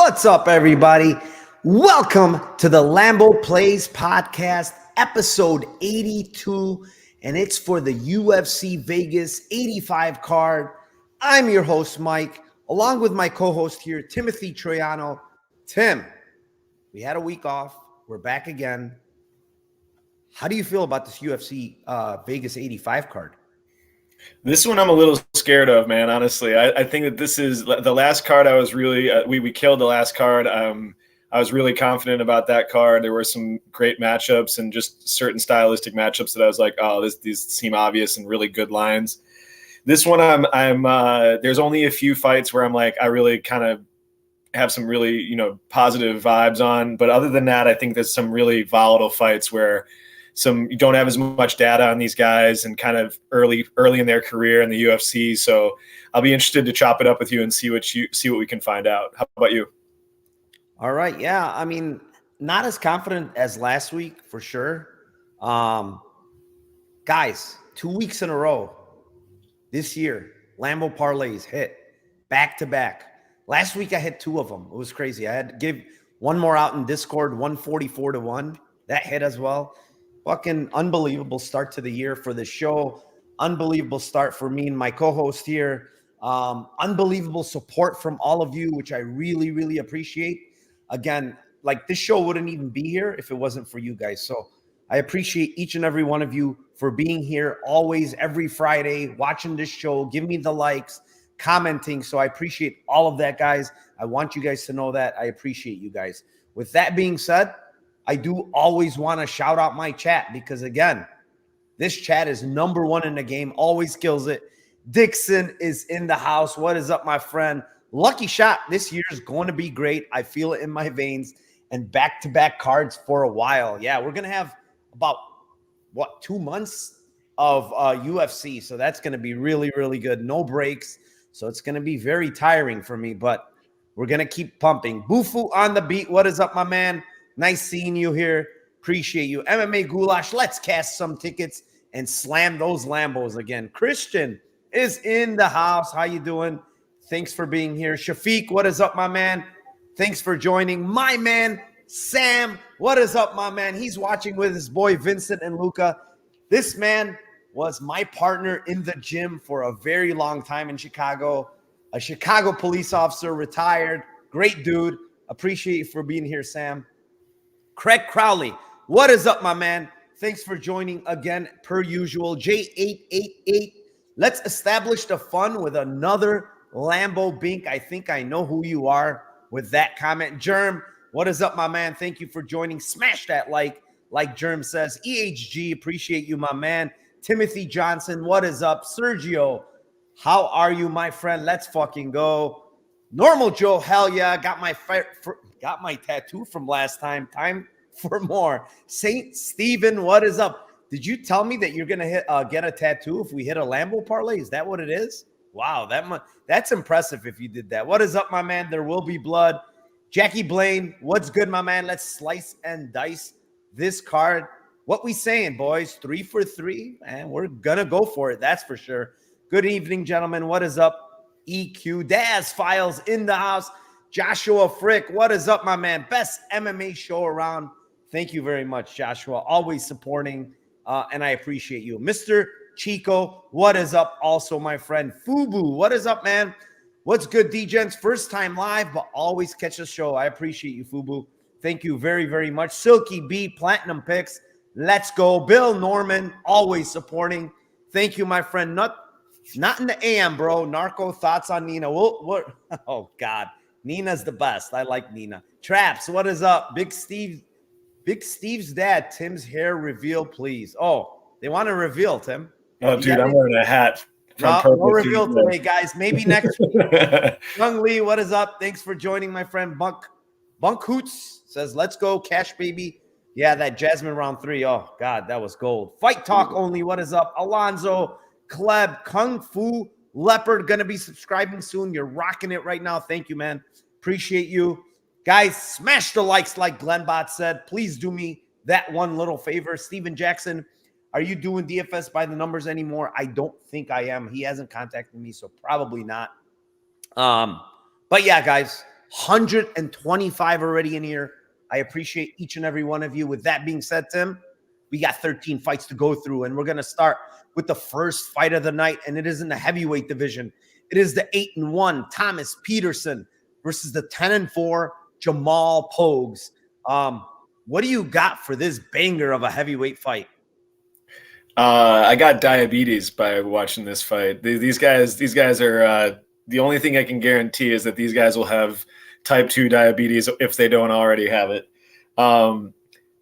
What's up, everybody? Welcome to the Lambo Plays podcast, episode 82, and it's for the UFC Vegas 85 card. I'm your host, Mike, along with my co-host here, Timothy Troiano. Tim, we had a week off. We're back again. How do you feel about this UFC Vegas 85 card? This one I'm a little scared of, man, honestly. I think that this is the last card I was really we killed the last card. I was really confident about that card. There were some great matchups and just certain stylistic matchups that I was like, oh, these seem obvious and really good lines. This one I'm there's only a few fights where I'm like, I really kind of have some really, positive vibes on. But other than that, I think there's some really volatile fights where you don't have as much data on these guys and kind of early in their career in the UFC. So I'll be interested to chop it up with you and see what we can find out. How about you? All right. Yeah. I mean, not as confident as last week for sure. Guys, 2 weeks in a row this year, Lambo Parlays hit back to back. Last week I hit two of them. It was crazy. I had to give one more out in Discord, 144-1. That hit as well. Fucking unbelievable start to the year for the show. Unbelievable start for me and my co-host here. Unbelievable support from all of you, which I really, really appreciate. Again, like this show wouldn't even be here if it wasn't for you guys. So I appreciate each and every one of you for being here always, every Friday, watching this show, give me the likes, commenting. So I appreciate all of that, guys. I want you guys to know that. I appreciate you guys. With that being said, I do always want to shout out my chat because, again, this chat is number one in the game, always kills it. Dixon is in the house. What is up, my friend? Lucky shot. This year is going to be great. I feel it in my veins. And back-to-back cards for a while. Yeah, we're going to have about, 2 months of UFC. So that's going to be really, really good. No breaks. So it's going to be very tiring for me, but we're going to keep pumping. Bufu on the beat. What is up, my man? Nice seeing you here. Appreciate you. MMA Goulash, let's cast some tickets and slam those Lambos again. Christian is in the house. How you doing? Thanks for being here. Shafiq, what is up, my man? Thanks for joining. My man, Sam, what is up, my man? He's watching with his boy Vincent and Luca. This man was my partner in the gym for a very long time in Chicago. A Chicago police officer, retired. Great dude. Appreciate you for being here, Sam. Craig Crowley, what is up, my man? Thanks for joining again, per usual. J888, let's establish the fun with another Lambo Bink. I think I know who you are with that comment. Germ, what is up, my man? Thank you for joining. Smash that like Germ says. EHG, appreciate you, my man. Timothy Johnson, what is up? Sergio, how are you, my friend? Let's fucking go. Normal Joe, hell yeah. Got my tattoo from last time. Time for more. Saint Stephen, what is up? Did you tell me that you're gonna get a tattoo if we hit a Lambo parlay? Is that what it is? Wow, that's impressive if you did that. What is up, my man? There will be blood. Jackie Blaine, what's good, my man? Let's slice and dice this card. What we saying, boys? 3 for 3, and we're gonna go for it. That's for sure. Good evening, gentlemen. What is up? EQ Daz Files in the house. Joshua Frick, what is up, my man? Best MMA show around. Thank you very much, Joshua. Always supporting, and I appreciate you. Mr. Chico, what is up? Also, my friend Fubu, what is up, man? What's good, D-Gents? First time live, but always catch the show. I appreciate you, Fubu. Thank you very, very much. Silky B, Platinum Picks. Let's go. Bill Norman, always supporting. Thank you, my friend. Not in the AM, bro. Narco thoughts on Nina. What? Oh, God. Nina's the best. I like Nina. Traps, what is up? Big Steve's dad. Tim's hair reveal, please. Oh, they want to reveal, Tim. Oh, dude, I'm wearing a hat. No reveal today, guys. Maybe next week. Young Lee, what is up? Thanks for joining, my friend. Bunk Hoots says, let's go, cash, baby. Yeah, that Jasmine round 3. Oh, God, that was gold. Fight Talk only. What is up? Alonzo, Kleb, Kung Fu, Leopard, going to be subscribing soon. You're rocking it right now. Thank you, man. Appreciate you. Guys, smash the likes like Glenbot said. Please do me that one little favor. Steven Jackson, are you doing DFS by the numbers anymore? I don't think I am. He hasn't contacted me, so probably not. But yeah, guys, 125 already in here. I appreciate each and every one of you. With that being said, Tim, we got 13 fights to go through, and we're going to start with the first fight of the night, and it is in the heavyweight division. It is the 8-1 Thomas Peterson versus the 10-4 Jamal Poges. What do you got for this banger of a heavyweight fight? I got diabetes by watching this fight. These guys are the only thing I can guarantee is that these guys will have type 2 diabetes if they don't already have it.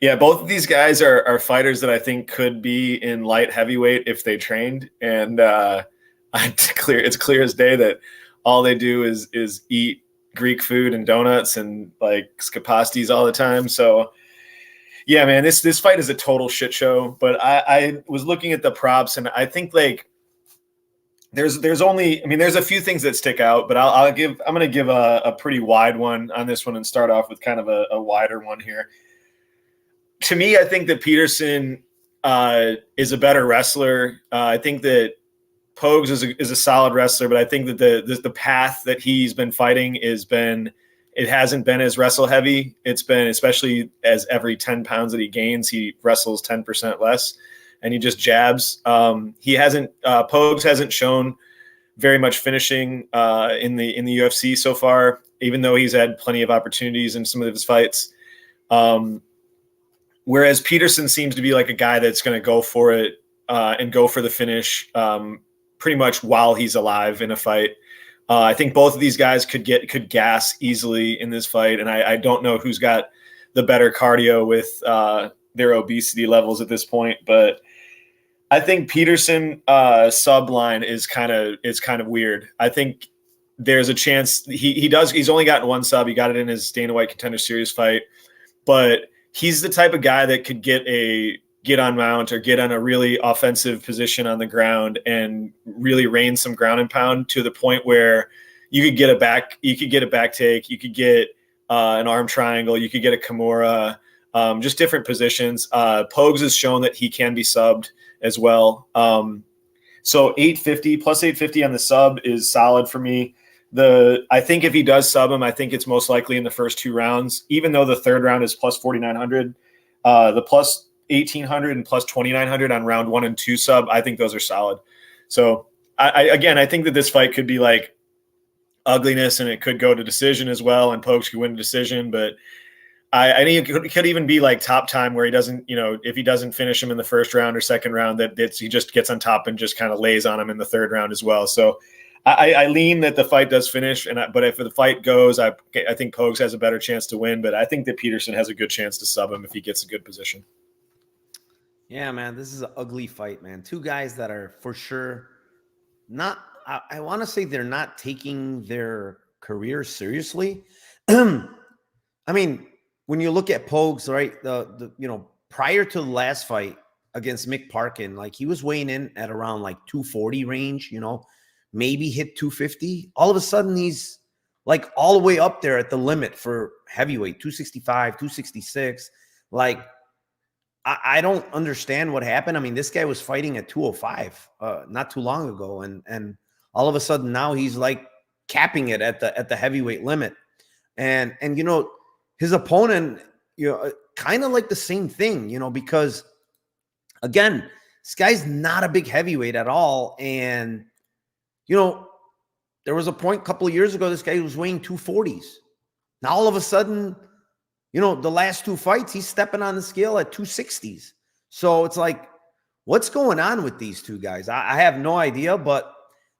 Yeah, both of these guys are fighters that I think could be in light heavyweight if they trained. And it's clear as day that all they do is eat Greek food and donuts and like skapastis all the time. So yeah, man, this fight is a total shit show. But I was looking at the props, and I think like there's a few things that stick out, but I'm gonna give a pretty wide one on this one and start off with kind of a wider one here. To me, I think that Peterson is a better wrestler. I think that Poges is a solid wrestler, but I think that the path that he's been fighting it hasn't been as wrestle heavy. It's been, especially as every 10 pounds that he gains, he wrestles 10% less, and he just jabs. Poges hasn't shown very much finishing in the UFC so far, even though he's had plenty of opportunities in some of his fights. Whereas Peterson seems to be like a guy that's going to go for it and go for the finish pretty much while he's alive in a fight. I think both of these guys could gas easily in this fight, and I don't know who's got the better cardio with their obesity levels at this point. But I think Peterson sub line is kind of weird. I think there's a chance he's only gotten one sub. He got it in his Dana White Contender Series fight, but he's the type of guy that could get on mount or get on a really offensive position on the ground and really rain some ground and pound to the point where you could get a back take, you could get an arm triangle, you could get a Kimura, just different positions. Poges has shown that he can be subbed as well. So 850 plus 850 on the sub is solid for me. I think if he does sub him, I think it's most likely in the first 2 rounds, even though the third round is plus 4,900, the plus 1,800 and plus 2,900 on round 1 and 2 sub. I think those are solid. So I think that this fight could be like ugliness, and it could go to decision as well, and Poges could win a decision. But I think it could even be like top time where he doesn't, if he doesn't finish him in the first round or second round, he just gets on top and just kind of lays on him in the third round as well. So I lean that the fight does finish, but if the fight goes, I think Poges has a better chance to win. But I think that Peterson has a good chance to sub him if he gets a good position. Yeah, man, this is an ugly fight, man. Two guys that are for sure not, I want to say they're not taking their career seriously. I mean, when you look at Poges, right, prior to the last fight against Mick Parkin, like he was weighing in at around like 240 range, maybe hit 250. All of a sudden, he's like all the way up there at the limit for heavyweight, 265, 266. Like, I don't understand what happened. I mean, this guy was fighting at 205 not too long ago, and all of a sudden now he's like capping it at the heavyweight limit. And his opponent, kind of like the same thing, because again, this guy's not a big heavyweight at all. And there was a point a couple of years ago, this guy was weighing 240s. Now all of a sudden, the last 2 fights, he's stepping on the scale at 260s. So it's like, what's going on with these two guys? I have no idea, but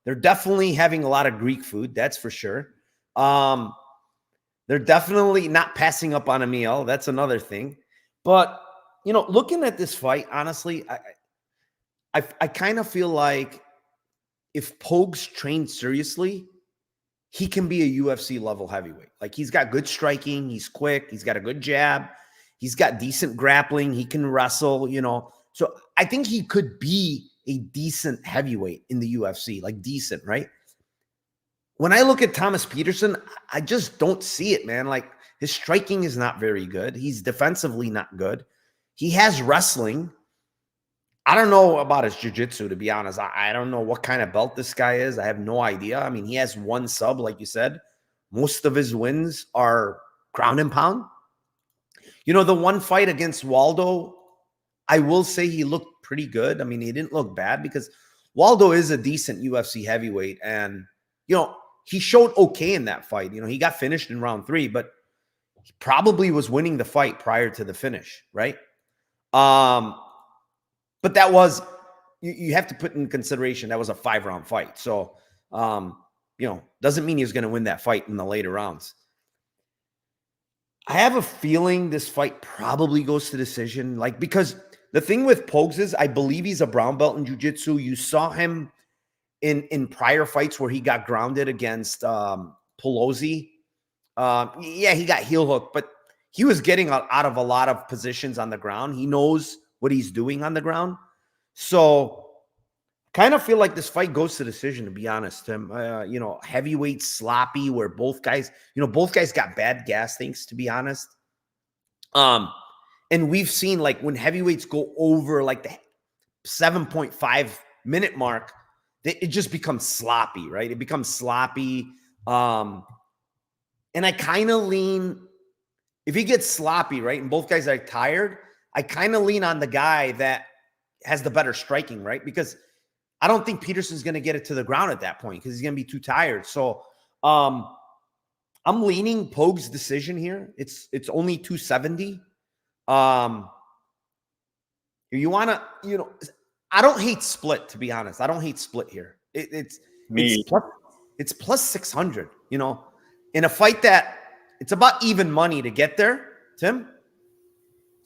they're definitely having a lot of Greek food. That's for sure. They're definitely not passing up on a meal. That's another thing. But, looking at this fight, honestly, I kind of feel like if Poges trained seriously, he can be a UFC level heavyweight. Like, he's got good striking. He's quick. He's got a good jab. He's got decent grappling. He can wrestle, So I think he could be a decent heavyweight in the UFC, like decent, right? When I look at Thomas Peterson, I just don't see it, man. Like, his striking is not very good. He's defensively not good. He has wrestling. I don't know about his jiu-jitsu, to be honest. I don't know what kind of belt this guy is. I have no idea. I mean, he has one sub, like you said, most of his wins are ground and pound. You know, the one fight against Waldo, I will say he looked pretty good. I mean, he didn't look bad because Waldo is a decent UFC heavyweight. And, you know, he showed okay in that fight. You know, he got finished in round 3, but he probably was winning the fight prior to the finish, right? But that was, you have to put in consideration, that was a 5-round fight. So, you know, doesn't mean he's going to win that fight in the later rounds. I have a feeling this fight probably goes to decision, like, because the thing with Poges is I believe he's a brown belt in jiu-jitsu. You saw him in prior fights where he got grounded against Pelosi. Yeah, he got heel hooked, but he was getting out of a lot of positions on the ground. He knows what he's doing on the ground. So kind of feel like this fight goes to decision, to be honest, Tim. You know, heavyweight sloppy where both guys got bad gas tanks, to be honest. And we've seen, like, when heavyweights go over like the 7.5 minute mark, it just becomes sloppy, right? It becomes sloppy. And I kind of lean, if he gets sloppy, right, and both guys are tired, I kind of lean on the guy that has the better striking, right? Because I don't think Peterson's going to get it to the ground at that point because he's going to be too tired. So I'm leaning Pogues' decision here. It's only 270. You want to, you know, I don't hate split, to be honest. I don't hate split here. It's plus 600, you know, in a fight that it's about even money to get there, Tim,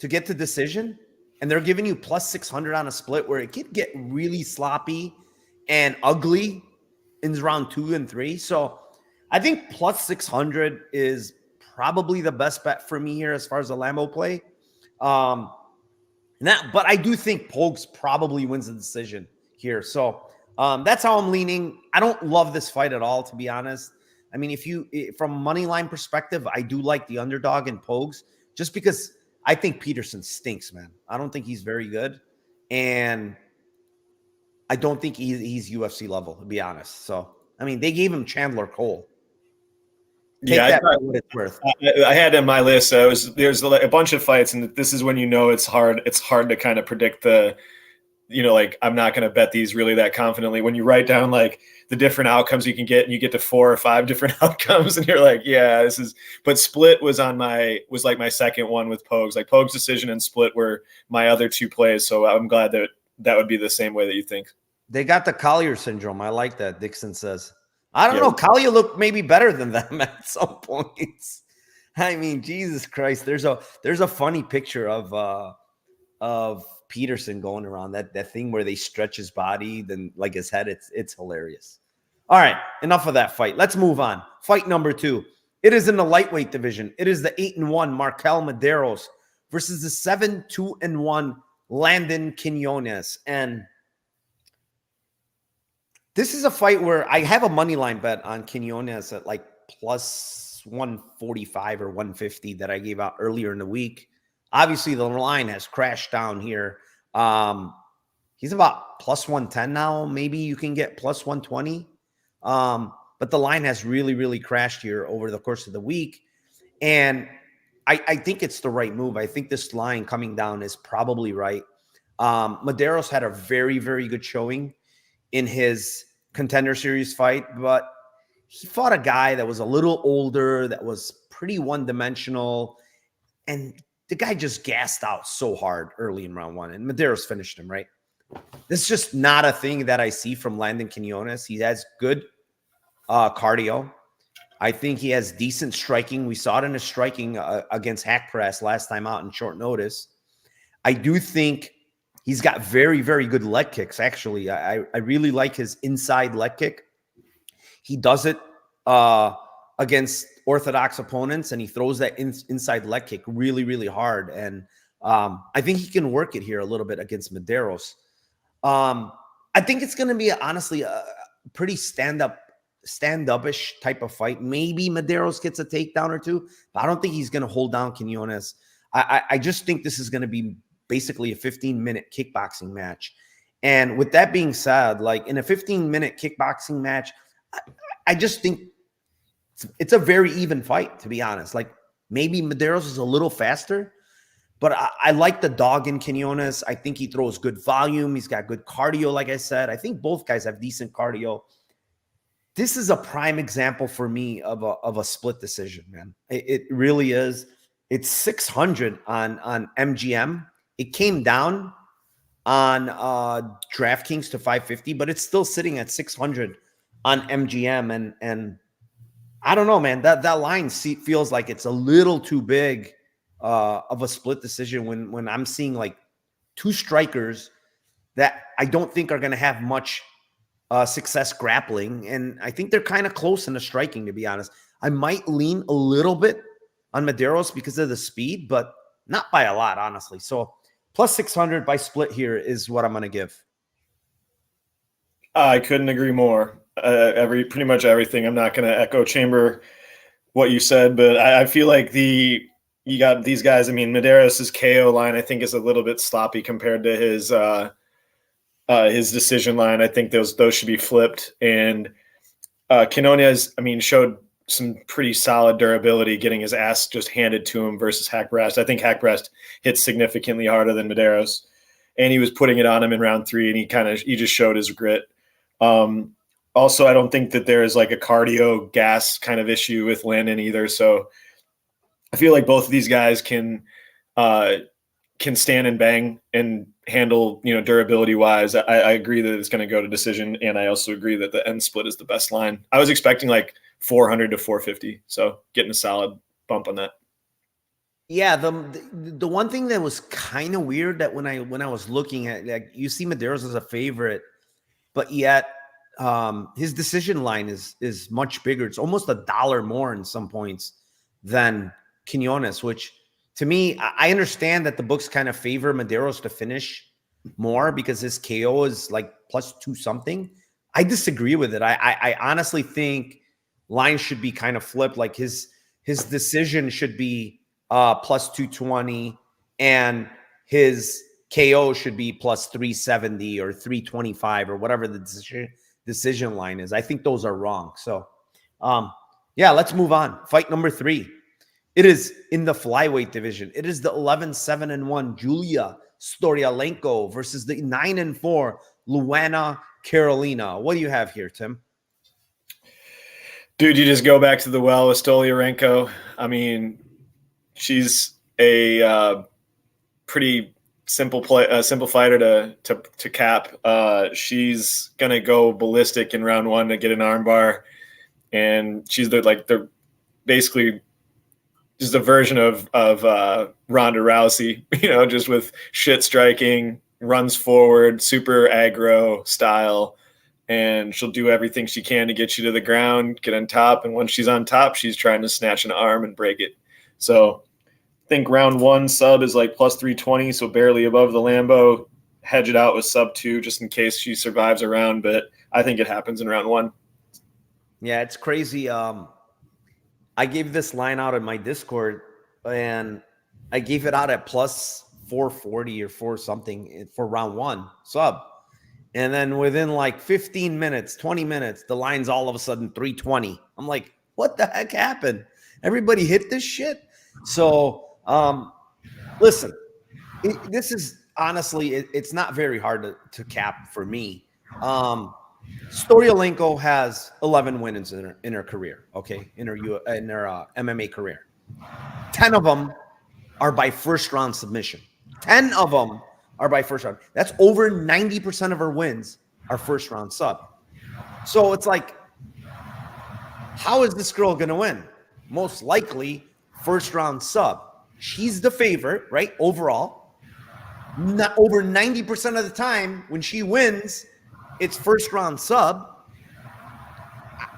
to get to decision. And they're giving you plus 600 on a split where it could get really sloppy and ugly in round 2 and 3. So I think plus 600 is probably the best bet for me here as far as the Lambo play. But I do think Pogues probably wins the decision here. So that's how I'm leaning. I don't love this fight at all, to be honest. I mean, from a money line perspective, I do like the underdog in Pogues just because I think Peterson stinks, man. I don't think he's very good. And I don't think he's UFC level, to be honest. So, I mean, they gave him Chandler Cole. Take that for what it's worth. I had in my list, there's a bunch of fights, and this is when you know it's hard. It's hard to kind of predict like, I'm not going to bet these really that confidently. When you write down like the different outcomes you can get, and you get to 4 or 5 different outcomes, and you're like, yeah, this is. But split was like my second one with Pogues. Like Pogues' decision and split were my other 2 plays. So I'm glad that would be the same way that you think. They got the Collier syndrome. I like that. Dixon says. I don't know. Collier looked maybe better than them at some points. I mean, Jesus Christ. There's a funny picture of Peterson going around that thing where they stretch his body, then like his head. It's hilarious. All right, enough of that fight. Let's move on. Fight number 2. It is in the lightweight division. It is the 8-1 Markel Maderos versus the 7-2-1 Landon Quinones. And this is a fight where I have a money line bet on Quinones at like plus 145 or 150 that I gave out earlier in the week. Obviously, the line has crashed down here. He's about plus 110 now. Maybe you can get plus 120. But the line has really, really crashed here over the course of the week. And I think it's the right move. I think this line coming down is probably right. Maderos had a very, very good showing in his Contender Series fight, but he fought a guy that was a little older, that was pretty one-dimensional, and the guy just gassed out so hard early in round 1, and Maderos finished him, right? This is just not a thing that I see from Landon Quinones. He has good cardio. I think he has decent striking. We saw it in his striking against Hack Press last time out in short notice. I do think he's got very, very good leg kicks, actually. I really like his inside leg kick. He does it against orthodox opponents, and he throws that inside leg kick really, really hard. And I think he can work it here a little bit against Maderos. I think it's going to be, honestly, a pretty stand-up-ish type of fight. Maybe Maderos gets a takedown or 2, but I don't think he's going to hold down Quinones. I just think this is going to be basically a 15-minute kickboxing match. And with that being said, like in a 15-minute kickboxing match, I just think it's a very even fight, to be honest. Like maybe Medeiros is a little faster, but I like the dog in Quinones. I think he throws good volume. He's got good cardio, like I said. I think both guys have decent cardio. This is a prime example for me of a split decision, man. It really is. It's 600 on MGM. It came down on DraftKings to 550, but it's still sitting at 600 on MGM. And I don't know, man. That line feels like it's a little too big of a split decision when I'm seeing like two strikers that I don't think are going to have much success grappling. And I think they're kind of close in the striking, to be honest. I might lean a little bit on Medeiros because of the speed, but not by a lot, honestly. So plus 600 by split here is what I'm going to give. I couldn't agree more. Pretty much everything. I'm not going to echo chamber what you said, but I feel like you got these guys. I mean, Medeiros' KO line, I think, is a little bit sloppy compared to his decision line. I think those should be flipped. And Quinones, I mean, showed some pretty solid durability, getting his ass just handed to him versus Hackbreast. I think Hackbreast hits significantly harder than Medeiros, and he was putting it on him in round 3, and he just showed his grit. Also, I don't think that there is like a cardio gas kind of issue with Landon either. So I feel like both of these guys can stand and bang and handle, durability wise. I agree that it's going to go to decision. And I also agree that the end split is the best line. I was expecting like 400 to 450. So getting a solid bump on that. Yeah. The one thing that was kind of weird that when I was looking at, like, you see Medeiros as a favorite, but yet his decision line is much bigger. It's almost $1 more in some points than Quinones, which to me, I understand that the books kind of favor Medeiros to finish more because his KO is like plus 2 something. I disagree with it. I honestly think lines should be kind of flipped. Like his decision should be plus 220 and his KO should be plus 370 or 325 or whatever the decision line is. I think those are wrong. So, yeah, let's move on. Fight number 3. It is in the flyweight division. It is the 11-7-1 Julia Stoliarenko versus the 9-4 Luana Carolina. What do you have here, Tim? Dude, you just go back to the well with Stoliarenko. I mean, she's a pretty simple fighter to cap. She's gonna go ballistic in round 1 to get an armbar, and she's basically just a version of Ronda Rousey, just with shit striking, runs forward, super aggro style, and she'll do everything she can to get you to the ground, get on top, and once she's on top, she's trying to snatch an arm and break it. So I think round 1 sub is like plus 320, so barely above the Lambo. Hedge it out with sub 2 just in case she survives a round, but I think it happens in round 1. Yeah, it's crazy. I gave this line out in my Discord, and I gave it out at plus 440 or 4 something for round 1 sub. And then within like 15 minutes, 20 minutes, the line's all of a sudden 320. I'm like, what the heck happened? Everybody hit this shit? So, listen, this is honestly, it's not very hard to cap for me. Stoliarenko has 11 wins in her career, okay, in her MMA career. 10 of them are by first round submission. 10 of them are by first round. That's over 90% of her wins are first round sub. So it's like, how is this girl going to win? Most likely first round sub. She's the favorite, right? Overall, not over 90% of the time when she wins, it's first round sub.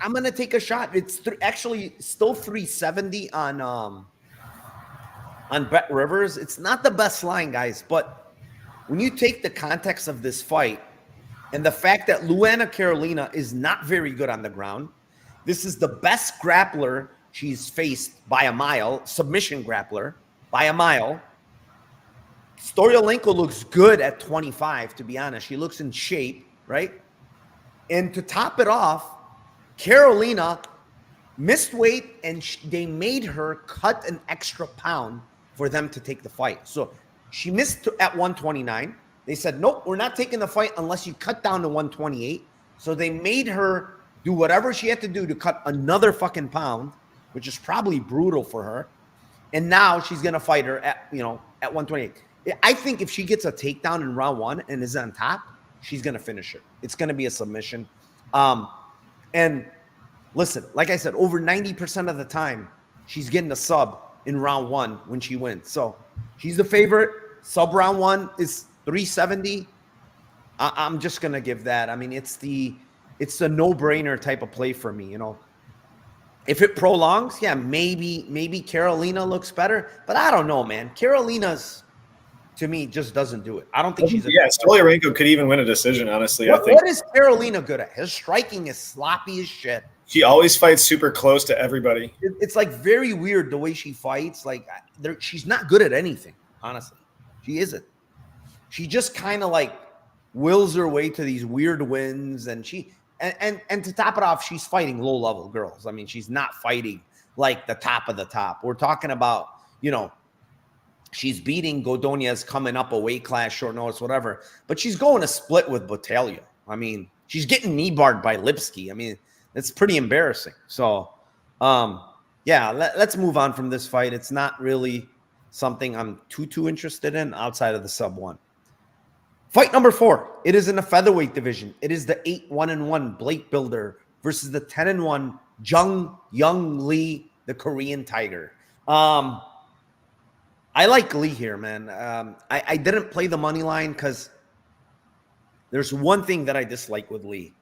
I'm going to take a shot. It's actually still 370 on Bet Rivers. It's not the best line, guys, but when you take the context of this fight and the fact that Luana Carolina is not very good on the ground, this is the best grappler she's faced by a mile, submission grappler by a mile. Stoliarenko looks good at 25, to be honest. She looks in shape, right? And to top it off, Carolina missed weight, and they made her cut an extra pound for them to take the fight. So she missed at 129. They said, nope, we're not taking the fight unless you cut down to 128. So they made her do whatever she had to do to cut another fucking pound, which is probably brutal for her. And now she's going to fight her at 128. I think if she gets a takedown in round 1 and is on top, she's going to finish it. It's going to be a submission. And listen, like I said, over 90% of the time, she's getting a sub in round 1 when she wins. So she's the favorite. Sub round 1 is 370. I'm just going to give that. I mean, it's the no-brainer type of play for me, If it prolongs, yeah, maybe Carolina looks better. But I don't know, man. Carolina's, to me, just doesn't do it. I don't think she's Stoliarenko could even win a decision, honestly. I think. What is Carolina good at? Her striking is sloppy as shit. She always fights super close to everybody. It's like very weird the way she fights. Like she's not good at anything, honestly. She isn't. She just kind of like wills her way to these weird wins, and and to top it off, she's fighting low-level girls. I mean, she's not fighting like the top of the top. We're talking about, she's beating Godonez coming up a weight class, short notice, whatever. But she's going to split with Botelho. I mean, she's getting knee-barred by Lipsky. I mean, it's pretty embarrassing. So, let's move on from this fight. It's not really something I'm too interested in outside of the sub 1. Fight number 4. It is in the featherweight division. It is the 8-1-1 Blake Bilder versus the 10-1 Jung Young Lee, the Korean Tiger. I like Lee here, man. I didn't play the money line because there's one thing that I dislike with Lee.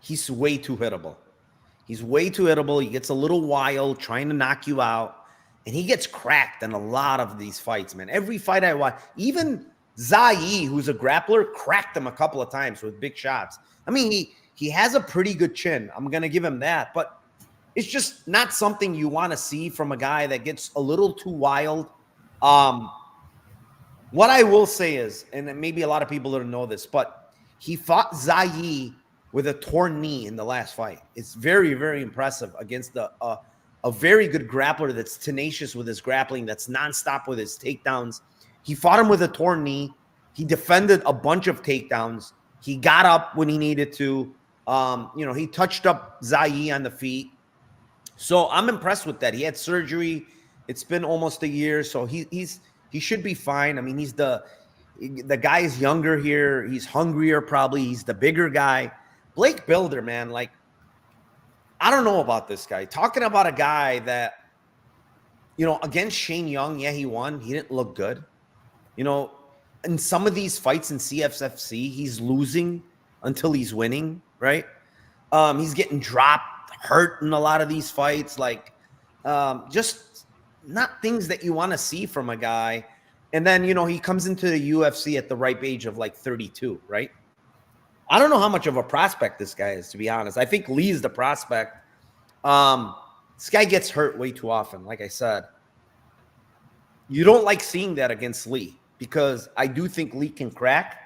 He's way too hittable. He's way too hittable. He gets a little wild trying to knock you out, and he gets cracked in a lot of these fights, man. Every fight I watch, even Zai, who's a grappler, cracked him a couple of times with big shots. I mean, he has a pretty good chin. I'm going to give him that. But it's just not something you want to see from a guy that gets a little too wild. What I will say is, and maybe a lot of people don't know this, but he fought Zai with a torn knee in the last fight. It's very, very impressive against a very good grappler that's tenacious with his grappling, that's nonstop with his takedowns. He fought him with a torn knee. He defended a bunch of takedowns. He got up when he needed to. He touched up Zai on the feet. So I'm impressed with that. He had surgery. It's been almost a year, so he should be fine. I mean, the guy is younger here. He's hungrier probably. He's the bigger guy. Blake Bilder, man, like, I don't know about this guy. Talking about a guy that, against Shane Young, yeah, he won. He didn't look good. In some of these fights in CFFC, he's losing until he's winning, right? He's getting dropped, hurt in a lot of these fights. Like, just not things that you want to see from a guy. And then, he comes into the UFC at the ripe age of like 32, right? I don't know how much of a prospect this guy is, to be honest. I think Lee's the prospect. This guy gets hurt way too often, like I said. You don't like seeing that against Lee because I do think Lee can crack.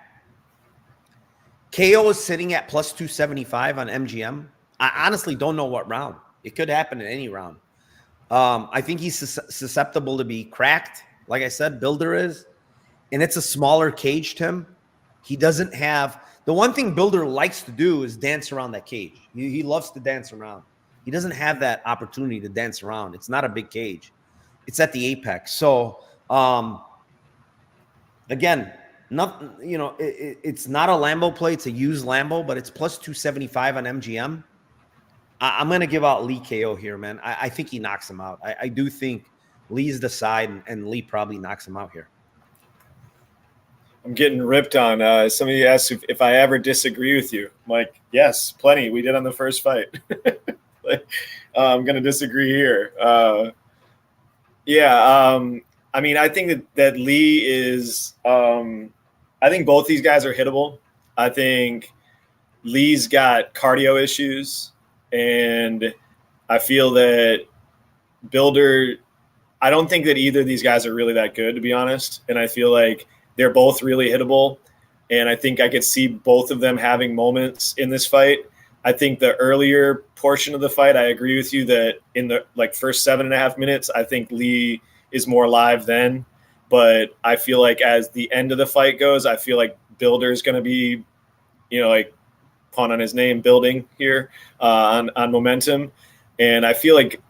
KO is sitting at plus 275 on MGM. I honestly don't know what round. It could happen in any round. I think he's susceptible to be cracked, like I said, Bilder is. And it's a smaller cage, Tim. He doesn't have... The one thing Bilder likes to do is dance around that cage. He loves to dance around. He doesn't have that opportunity to dance around. It's not a big cage. It's at the apex. So, again, it's not a Lambo play. It's a used Lambo, but it's plus 275 on MGM. I'm going to give out Lee KO here, man. I think he knocks him out. I do think Lee's the side, and Lee probably knocks him out here. I'm getting ripped on. Somebody asked if I ever disagree with you. I'm like, yes, plenty. We did on the first fight. I'm going to disagree here. I mean, I think that Lee is I think both these guys are hittable. I think Lee's got cardio issues, and I feel that Bilder, I don't think that either of these guys are really that good, to be honest. And I feel like they're both really hittable, and I think I could see both of them having moments in this fight. I think the earlier portion of the fight, I agree with you that in the first 7.5 minutes, I think Lee is more live then. But I feel like as the end of the fight goes, I feel like Bilder is going to be, pun on his name, building here on momentum. And I feel like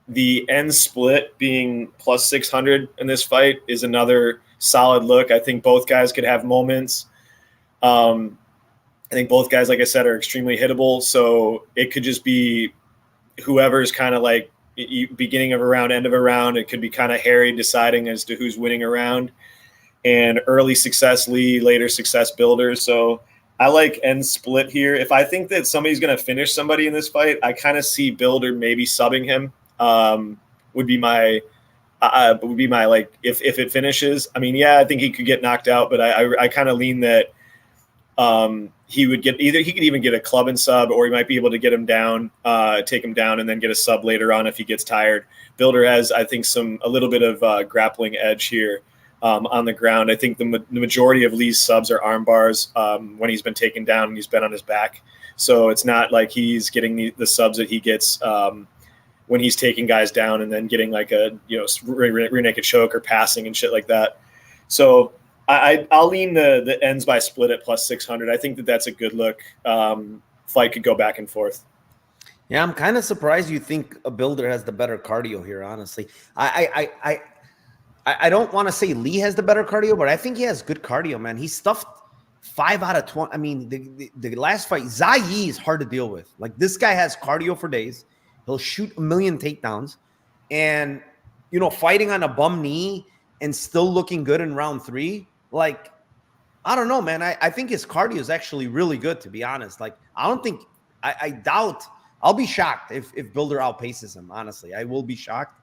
the end split being plus 600 in this fight is another solid look. I think both guys could have moments. I think both guys, like I said, are extremely hittable. So it could just be whoever's kind of like beginning of a round, end of a round. It could be kind of hairy deciding as to who's winning a round. And early success Lee, later success Bilder. So I like end split here. If I think that somebody's going to finish somebody in this fight, I kind of see Bilder maybe subbing him. Would be my like if it finishes. I mean, yeah, I think he could get knocked out, but I kind of lean that he would get either he could even get a club and sub, or he might be able to get him down, take him down, and then get a sub later on if he gets tired. Bilder has, I think, a little bit of grappling edge here on the ground. I think the majority of Lee's subs are arm bars when he's been taken down and he's been on his back. So it's not like he's getting the subs that he gets when he's taking guys down and then getting like a rear naked choke or passing and shit like that. So I'll lean the ends by split at plus 600. I think that's a good look. Fight could go back and forth. Yeah, I'm kind of surprised you think a Bilder has the better cardio here, honestly. I don't want to say Lee has the better cardio, but I think he has good cardio, man. He stuffed 5 out of 20. I mean, the last fight, Zai is hard to deal with. Like, this guy has cardio for days. He'll shoot a million takedowns. And, fighting on a bum knee and still looking good in round 3, like, I don't know, man. I think his cardio is actually really good, to be honest. Like, I doubt, I'll be shocked if Bilder outpaces him, honestly. I will be shocked.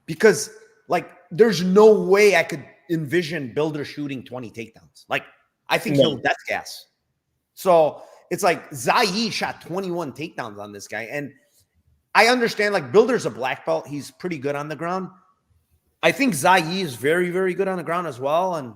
Because, like, there's no way I could envision Bilder shooting 20 takedowns. Like, I think he'll death gas. So it's like Zai shot 21 takedowns on this guy. And I understand, like, Bilder's a black belt. He's pretty good on the ground. I think Zai is very, very good on the ground as well. And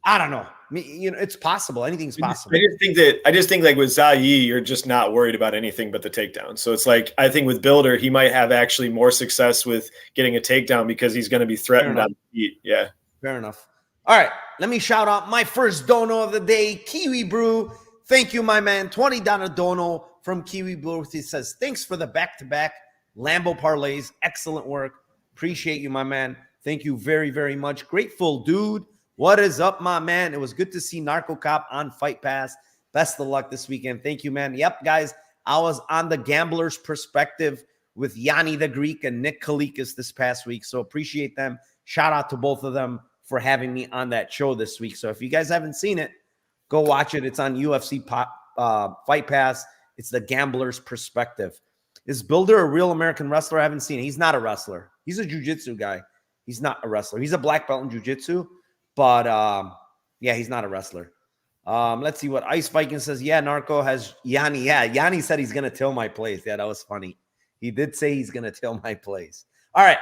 I don't know. I mean, it's possible. Anything's possible. I just think like with Zai, you're just not worried about anything but the takedown. So it's like, I think with Bilder, he might have actually more success with getting a takedown because he's going to be threatened on the feet. Yeah. Fair enough. All right. Let me shout out my first dono of the day, Kiwi Brew. Thank you, my man. $20 dono from Kiwi Brew. He says, thanks for the back-to-back Lambo parlays. Excellent work. Appreciate you, my man. Thank you very, very much. Grateful, dude. What is up, my man? It was good to see Narco Cop on Fight Pass. Best of luck this weekend. Thank you, man. Yep, guys, I was on the Gambler's Perspective with Yanni the Greek and Nick Kalikas this past week, so appreciate them. Shout out to both of them for having me on that show this week. So if you guys haven't seen it, go watch it. It's on UFC Fight Pass. It's the Gambler's Perspective. Is Bilder a real American wrestler? I haven't seen it. He's not a wrestler. He's a jiu-jitsu guy. He's not a wrestler. He's a black belt in jiu-jitsu. But, yeah, he's not a wrestler. Let's see what Ice Viking says. Yeah, Narco has Yanni. Yeah, Yanni said he's going to till my place. Yeah, that was funny. He did say he's going to till my place. All right.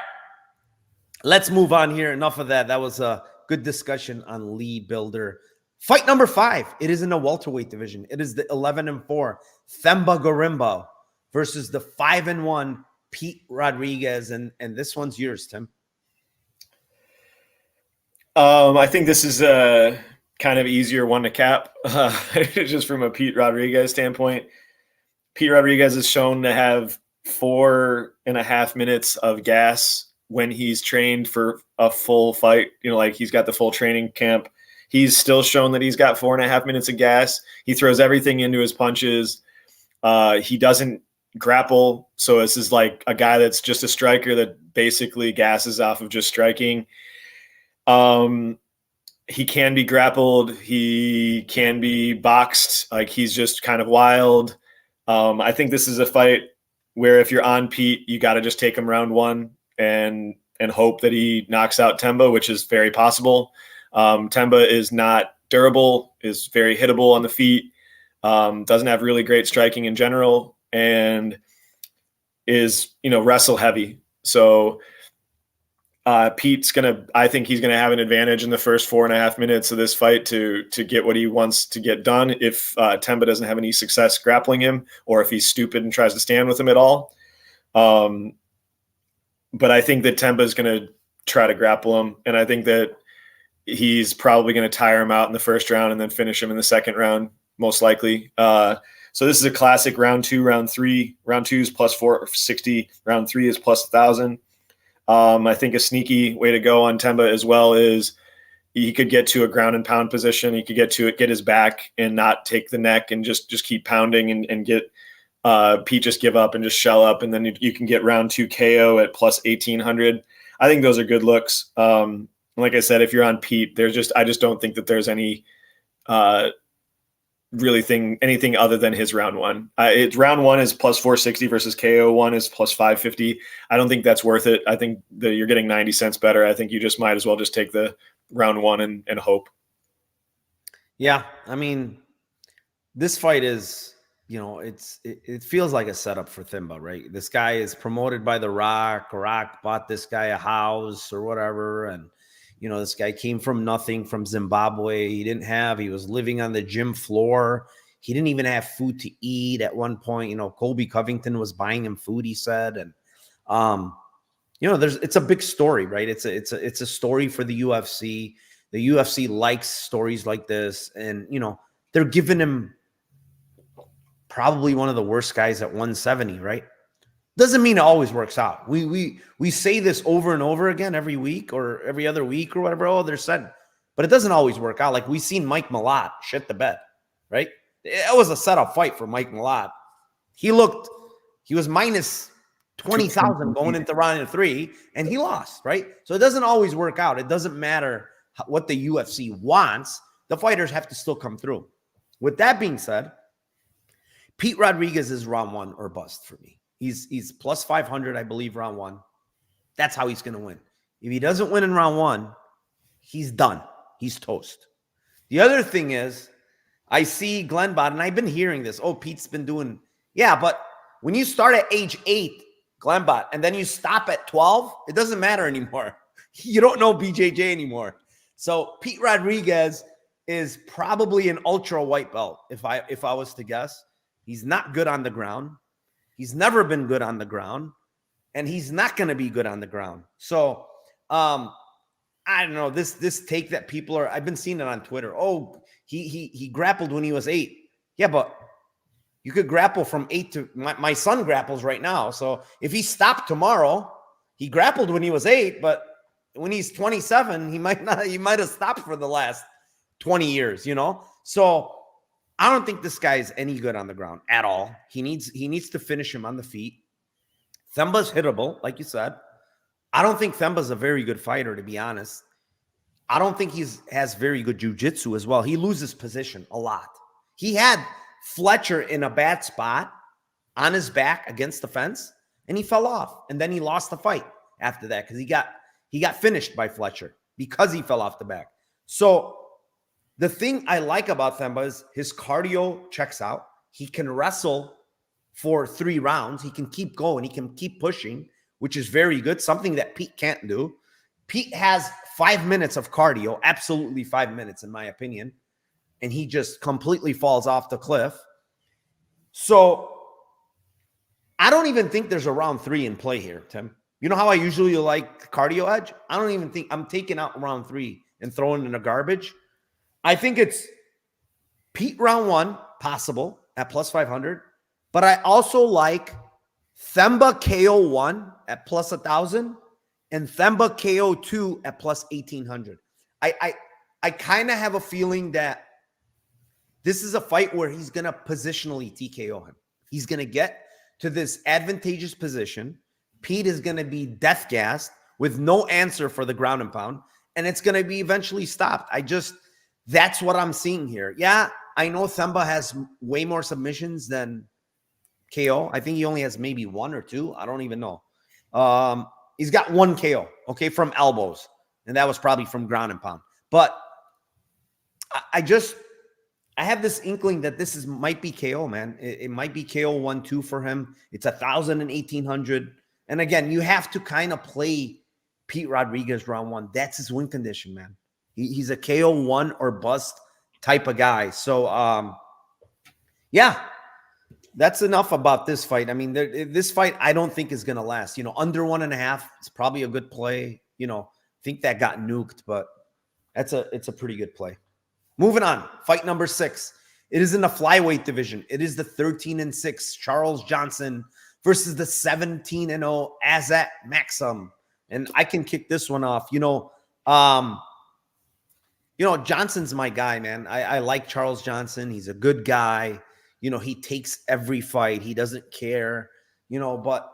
Let's move on here. Enough of that. That was a good discussion on Lee Bilder. Fight number 5. It is in the welterweight division. It is the 11-4 Themba Gorimbo versus the 5-1 Pete Rodriguez. And this one's yours, Tim. I think this is a kind of easier one to cap, just from a Pete Rodriguez standpoint. Pete Rodriguez is shown to have 4.5 minutes of gas when he's trained for a full fight. Like, he's got the full training camp. He's still shown that he's got 4.5 minutes of gas. He throws everything into his punches. He doesn't grapple. So this is like a guy that's just a striker that basically gasses off of just striking. He can be grappled. He can be boxed. Like, he's just kind of wild. I think this is a fight where if you're on Pete, you got to just take him round 1 and hope that he knocks out Themba, which is very possible. Themba is not durable, is very hittable on the feet, doesn't have really great striking in general, and is, wrestle heavy. So I think he's gonna have an advantage in the first 4.5 minutes of this fight to get what he wants to get done. If Themba doesn't have any success grappling him, or if he's stupid and tries to stand with him at all. But I think that Themba is gonna try to grapple him, and I think that he's probably going to tire him out in the first round and then finish him in the second round, most likely. So this is a classic round 2, round 3. Round 2 is plus 460. Round 3 is plus 1,000. I think a sneaky way to go on Themba as well is he could get to a ground and pound position. He could get to it, get his back, and not take the neck, and just keep pounding and get Pete just give up and just shell up, and then you can get round 2 KO at plus 1,800. I think those are good looks. Like I said, if you're on Pete, I just don't think that there's any anything other than his round 1. It's round 1 is plus 460 versus KO 1 is plus 550. I don't think that's worth it. I think that you're getting 90 cents better. I think you just might as well just take the round 1 and hope. Yeah, I mean, this fight is, it feels like a setup for Themba, right? This guy is promoted by The Rock. Rock bought this guy a house or whatever, and this guy came from nothing, from Zimbabwe. He was living on the gym floor. He didn't even have food to eat at one point. Colby Covington was buying him food, he said. And, it's a big story, right? It's a story for the UFC. The UFC likes stories like this. And, they're giving him probably one of the worst guys at 170, right? Doesn't mean it always works out. We say this over and over again every week or every other week or whatever. Oh, they're said, but it doesn't always work out. Like, we've seen Mike Malott shit the bed, right? It was a setup fight for Mike Malott. He was minus 20,000 going into round 3, and he lost, right? So it doesn't always work out. It doesn't matter what the UFC wants. The fighters have to still come through. With that being said, Pete Rodriguez is round 1 or bust for me. He's plus 500, I believe, round 1. That's how he's going to win. If he doesn't win in round 1, he's done. He's toast. The other thing is, I see Glenbot, and I've been hearing this. Oh, Pete's been doing, yeah, but when you start at age 8, Glenbot, and then you stop at 12, it doesn't matter anymore. You don't know BJJ anymore. So Pete Rodriguez is probably an ultra white belt, if I was to guess. He's not good on the ground. He's never been good on the ground, and he's not going to be good on the ground. So, I don't know, this take that people are, I've been seeing it on Twitter. Oh, he grappled when he was 8. Yeah, but you could grapple from 8 to, my son grapples right now. So if he stopped tomorrow, he grappled when he was 8, but when he's 27, he might have stopped for the last 20 years, So I don't think this guy is any good on the ground at all. He needs to finish him on the feet. Themba's hittable, like you said. I don't think Themba's a very good fighter, to be honest. I don't think has very good jiu-jitsu as well. He loses position a lot. He had Fletcher in a bad spot on his back against the fence, and he fell off. And then he lost the fight after that because he got finished by Fletcher because he fell off the back. So the thing I like about Themba is his cardio checks out. He can wrestle for 3 rounds. He can keep going. He can keep pushing, which is very good, something that Pete can't do. Pete has 5 minutes of cardio, absolutely 5 minutes, in my opinion, and he just completely falls off the cliff. So I don't even think there's a round 3 in play here, Tim. You know how I usually like cardio edge? I don't even think I'm taking out round 3 and throwing it in the garbage. I think it's Pete round 1, possible at plus 500. But I also like Themba KO 1 at plus 1,000 and Themba KO 2 at plus 1,800. I kind of have a feeling that this is a fight where he's going to positionally TKO him. He's going to get to this advantageous position. Pete is going to be death gassed with no answer for the ground and pound, and it's going to be eventually stopped. That's what I'm seeing here. Yeah, I know Themba has way more submissions than KO. I think he only has maybe 1 or 2. I don't even know. He's got 1 KO, okay, from elbows, and that was probably from ground and pound. But I have this inkling that this might be KO, man. It might be KO 1-2 for him. It's 1,000 and 1,800. And again, you have to kind of play Pete Rodriguez round 1. That's his win condition, man. He's a KO 1 or bust type of guy. So, yeah, that's enough about this fight. I mean, this fight I don't think is going to last. Under 1.5 is probably a good play. I think that got nuked, but it's a pretty good play. Moving on, fight number 6. It is in the flyweight division. It is the 13-6 Charles Johnson versus the 17-0 Azat Maksum. And I can kick this one off. Johnson's my guy, man. I like Charles Johnson. He's a good guy. He takes every fight. He doesn't care, but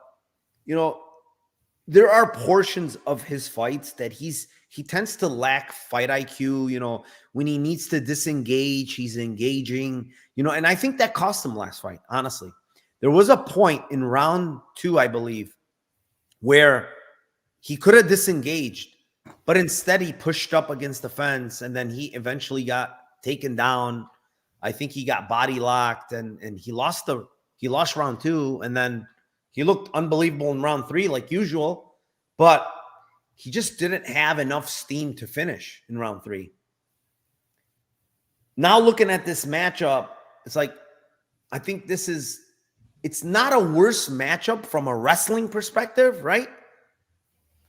there are portions of his fights that he tends to lack fight IQ. When he needs to disengage, he's engaging, and I think that cost him last fight, honestly. There was a point in round 2, I believe, where he could have disengaged, but instead he pushed up against the fence, and then he eventually got taken down. I think he got body locked, and he lost round 2, and then he looked unbelievable in round 3 like usual, but he just didn't have enough steam to finish in round 3. Now looking at this matchup, it's like, I think it's not a worse matchup from a wrestling perspective, right?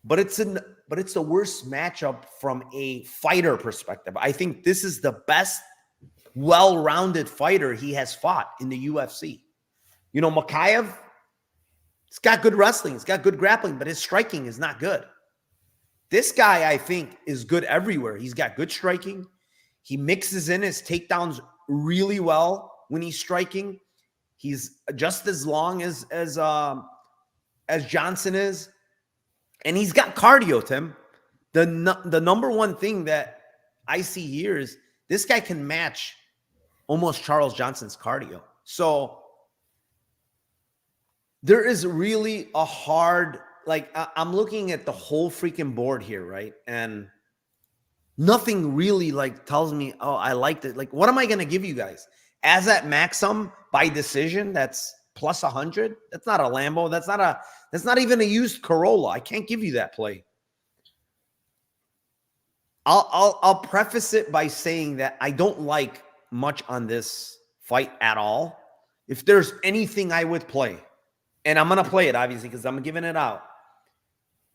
But it's the worst matchup from a fighter perspective. I think this is the best well-rounded fighter he has fought in the UFC. Makayev, he's got good wrestling, he's got good grappling, but his striking is not good. This guy, I think, is good everywhere. He's got good striking. He mixes in his takedowns really well when he's striking. He's just as long as Johnson is. And he's got cardio, Tim. The number one thing that I see here is this guy can match almost Charles Johnson's cardio. So there is really a hard, I'm looking at the whole freaking board here, right? And nothing really tells me, oh, I liked it. What am I going to give you guys? Azat Maksum by decision, that's plus 100. That's not a Lambo. That's not even a used Corolla. I can't give you that play. I'll preface it by saying that I don't like much on this fight at all. If there's anything I would play, and I'm going to play it, obviously, because I'm giving it out,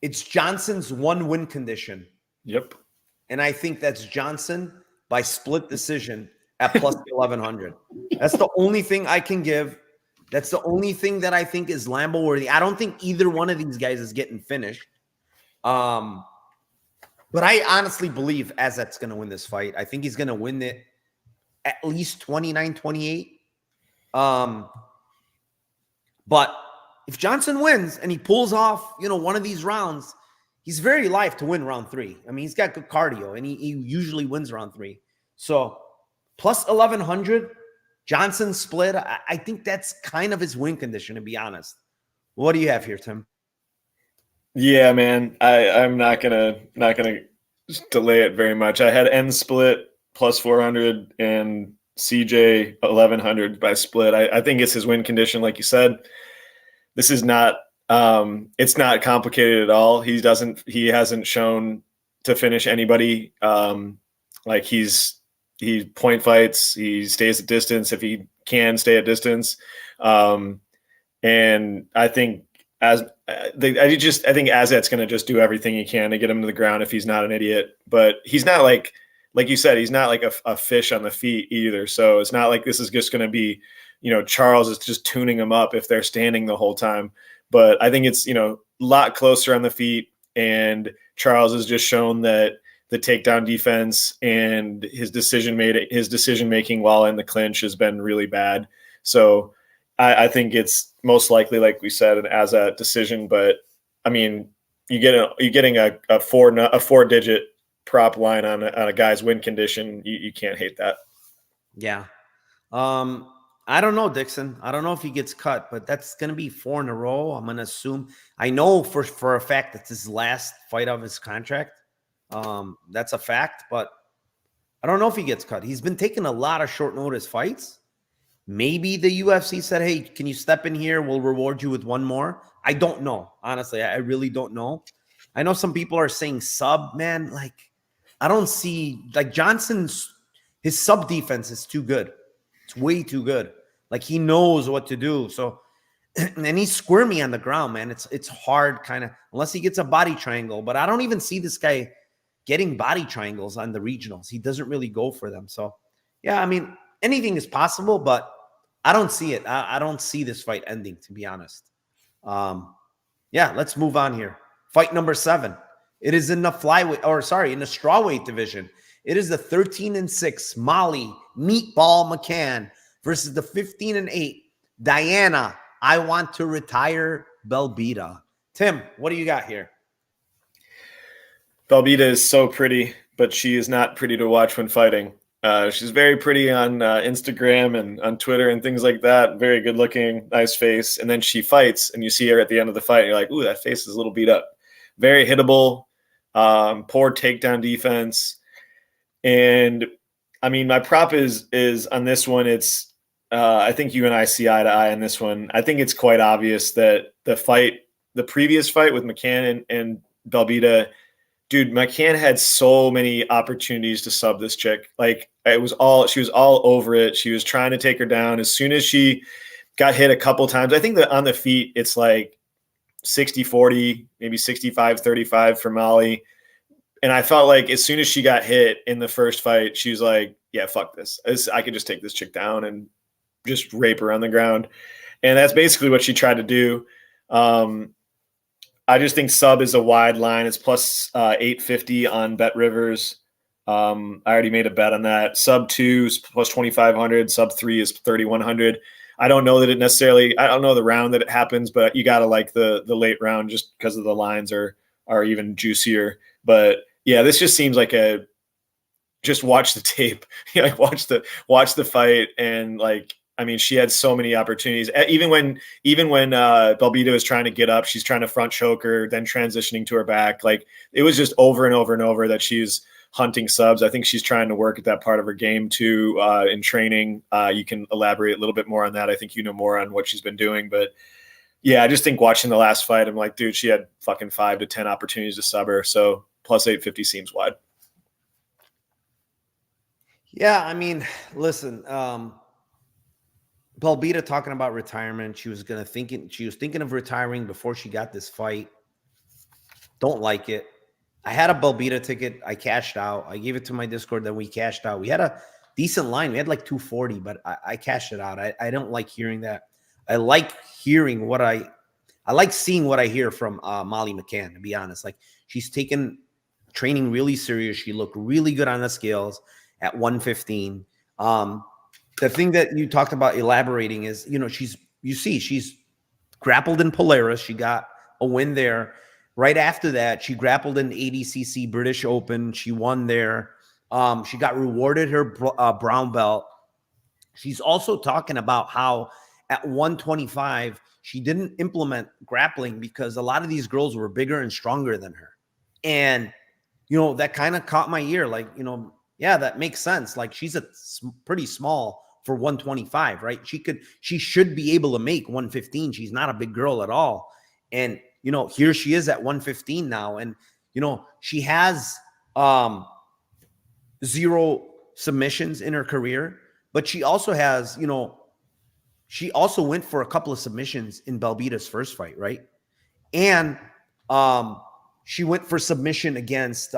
it's Johnson's 1 win condition. Yep. And I think that's Johnson by split decision at plus 1,100. That's the only thing I can give. That's the only thing that I think is Lambo worthy. I don't think either one of these guys is getting finished. But I honestly believe Azat's going to win this fight. I think he's going to win it at least 29-28. But if Johnson wins and he pulls off, one of these rounds, he's very live to win round 3. I mean, he's got good cardio, and he usually wins round 3. So plus 1,100, Johnson split. I think that's kind of his win condition, to be honest. What do you have here, Tim? Yeah, man, I'm not gonna delay it very much. I had N split plus 400 and CJ 1,100 by split. I think it's his win condition, like you said. This is not. It's not complicated at all. He hasn't shown to finish anybody. He point fights. He stays at distance if he can stay at distance. And I think I think Azat's going to just do everything he can to get him to the ground if he's not an idiot. But he's not like you said, he's not like a fish on the feet either. So it's not like this is just going to be, Charles is just tuning him up if they're standing the whole time. But I think it's, a lot closer on the feet. And Charles has just shown that the takedown defense and his decision making while in the clinch has been really bad. So I think it's most likely, like we said, an Azat decision. But I mean, you're getting a 4-digit prop line on a guy's win condition. You can't hate that. Yeah. I don't know, Dixon. I don't know if he gets cut, but that's going to be 4 in a row. I'm going to assume. I know for a fact that's his last fight of his contract. That's a fact, but I don't know if he gets cut. He's been taking a lot of short notice fights. Maybe the UFC said, hey, can you step in here? We'll reward you with 1 more. I don't know. Honestly, I really don't know. I know some people are saying sub, man. Like, I don't see, like, his sub defense is too good. It's way too good. Like, he knows what to do. So, and he's squirmy on the ground, man. It's hard, kind of, unless he gets a body triangle. But I don't even see this guy getting body triangles on the regionals. He doesn't really go for them. So, yeah, I mean, anything is possible, but I don't see it. I don't see this fight ending, to be honest. Yeah, let's move on here. Fight number 7. It is in the in the strawweight division. It is the 13-6 Molly Meatball McCann versus the 15-8 Diana. I want to retire Belbita. Tim, what do you got here? Belbita is so pretty, but she is not pretty to watch when fighting. She's very pretty on Instagram and on Twitter and things like that. Very good looking, nice face. And then she fights, and you see her at the end of the fight, and you're like, ooh, that face is a little beat up. Very hittable, poor takedown defense. And I mean, my prop is on this one. It's I think you and I see eye to eye on this one. I think it's quite obvious that the previous fight with McCann and Belbita, dude, McCann had so many opportunities to sub this chick. Like, she was all over it. She was trying to take her down. As soon as she got hit a couple times, I think that on the feet, it's like 60-40, maybe 65-35 for Molly. And I felt like as soon as she got hit in the first fight, she was like, yeah, fuck this. I could just take this chick down and just rape her on the ground. And that's basically what she tried to do. I just think sub is a wide line. It's plus 850 on Bet Rivers. I already made a bet on that. Sub 2 is plus 2,500. Sub 3 is 3,100. I don't know that it necessarily – I don't know the round that it happens, but you got to like the late round just because of the lines are even juicier. But, yeah, this just seems like just watch the tape. Like watch the fight and, like, I mean, she had so many opportunities. Even when Belbita was trying to get up, she's trying to front choke her, then transitioning to her back. Like, it was just over and over and over that she's hunting subs. I think she's trying to work at that part of her game too in training. You can elaborate a little bit more on that. I think you know more on what she's been doing. But, yeah, I just think watching the last fight, I'm like, dude, she had fucking 5 to 10 opportunities to sub her. So plus 850 seems wide. Yeah, I mean, listen, Belbita talking about retirement. She was thinking of retiring before she got this fight. Don't like it. I had a Belbita ticket. I cashed out. I gave it to my Discord. Then we cashed out. We had a decent line. We had like 240, but I cashed it out. I don't like hearing that. I like hearing I like seeing what I hear from Molly McCann, to be honest. Like, she's taken training really serious. She looked really good on the scales at 115. The thing that you talked about elaborating is, she's grappled in Polaris. She got a win there. Right after that, she grappled in ADCC British Open. She won there. She got rewarded her brown belt. She's also talking about how at 125, she didn't implement grappling because a lot of these girls were bigger and stronger than her. And, that kind of caught my ear. Like, yeah, that makes sense. Like, she's pretty small for 125, right? She should be able to make 115. She's not a big girl at all. And, here she is at 115 now. And, she has 0 submissions in her career, but she also has, she also went for a couple of submissions in Belbita's first fight, right? And she went for submission against,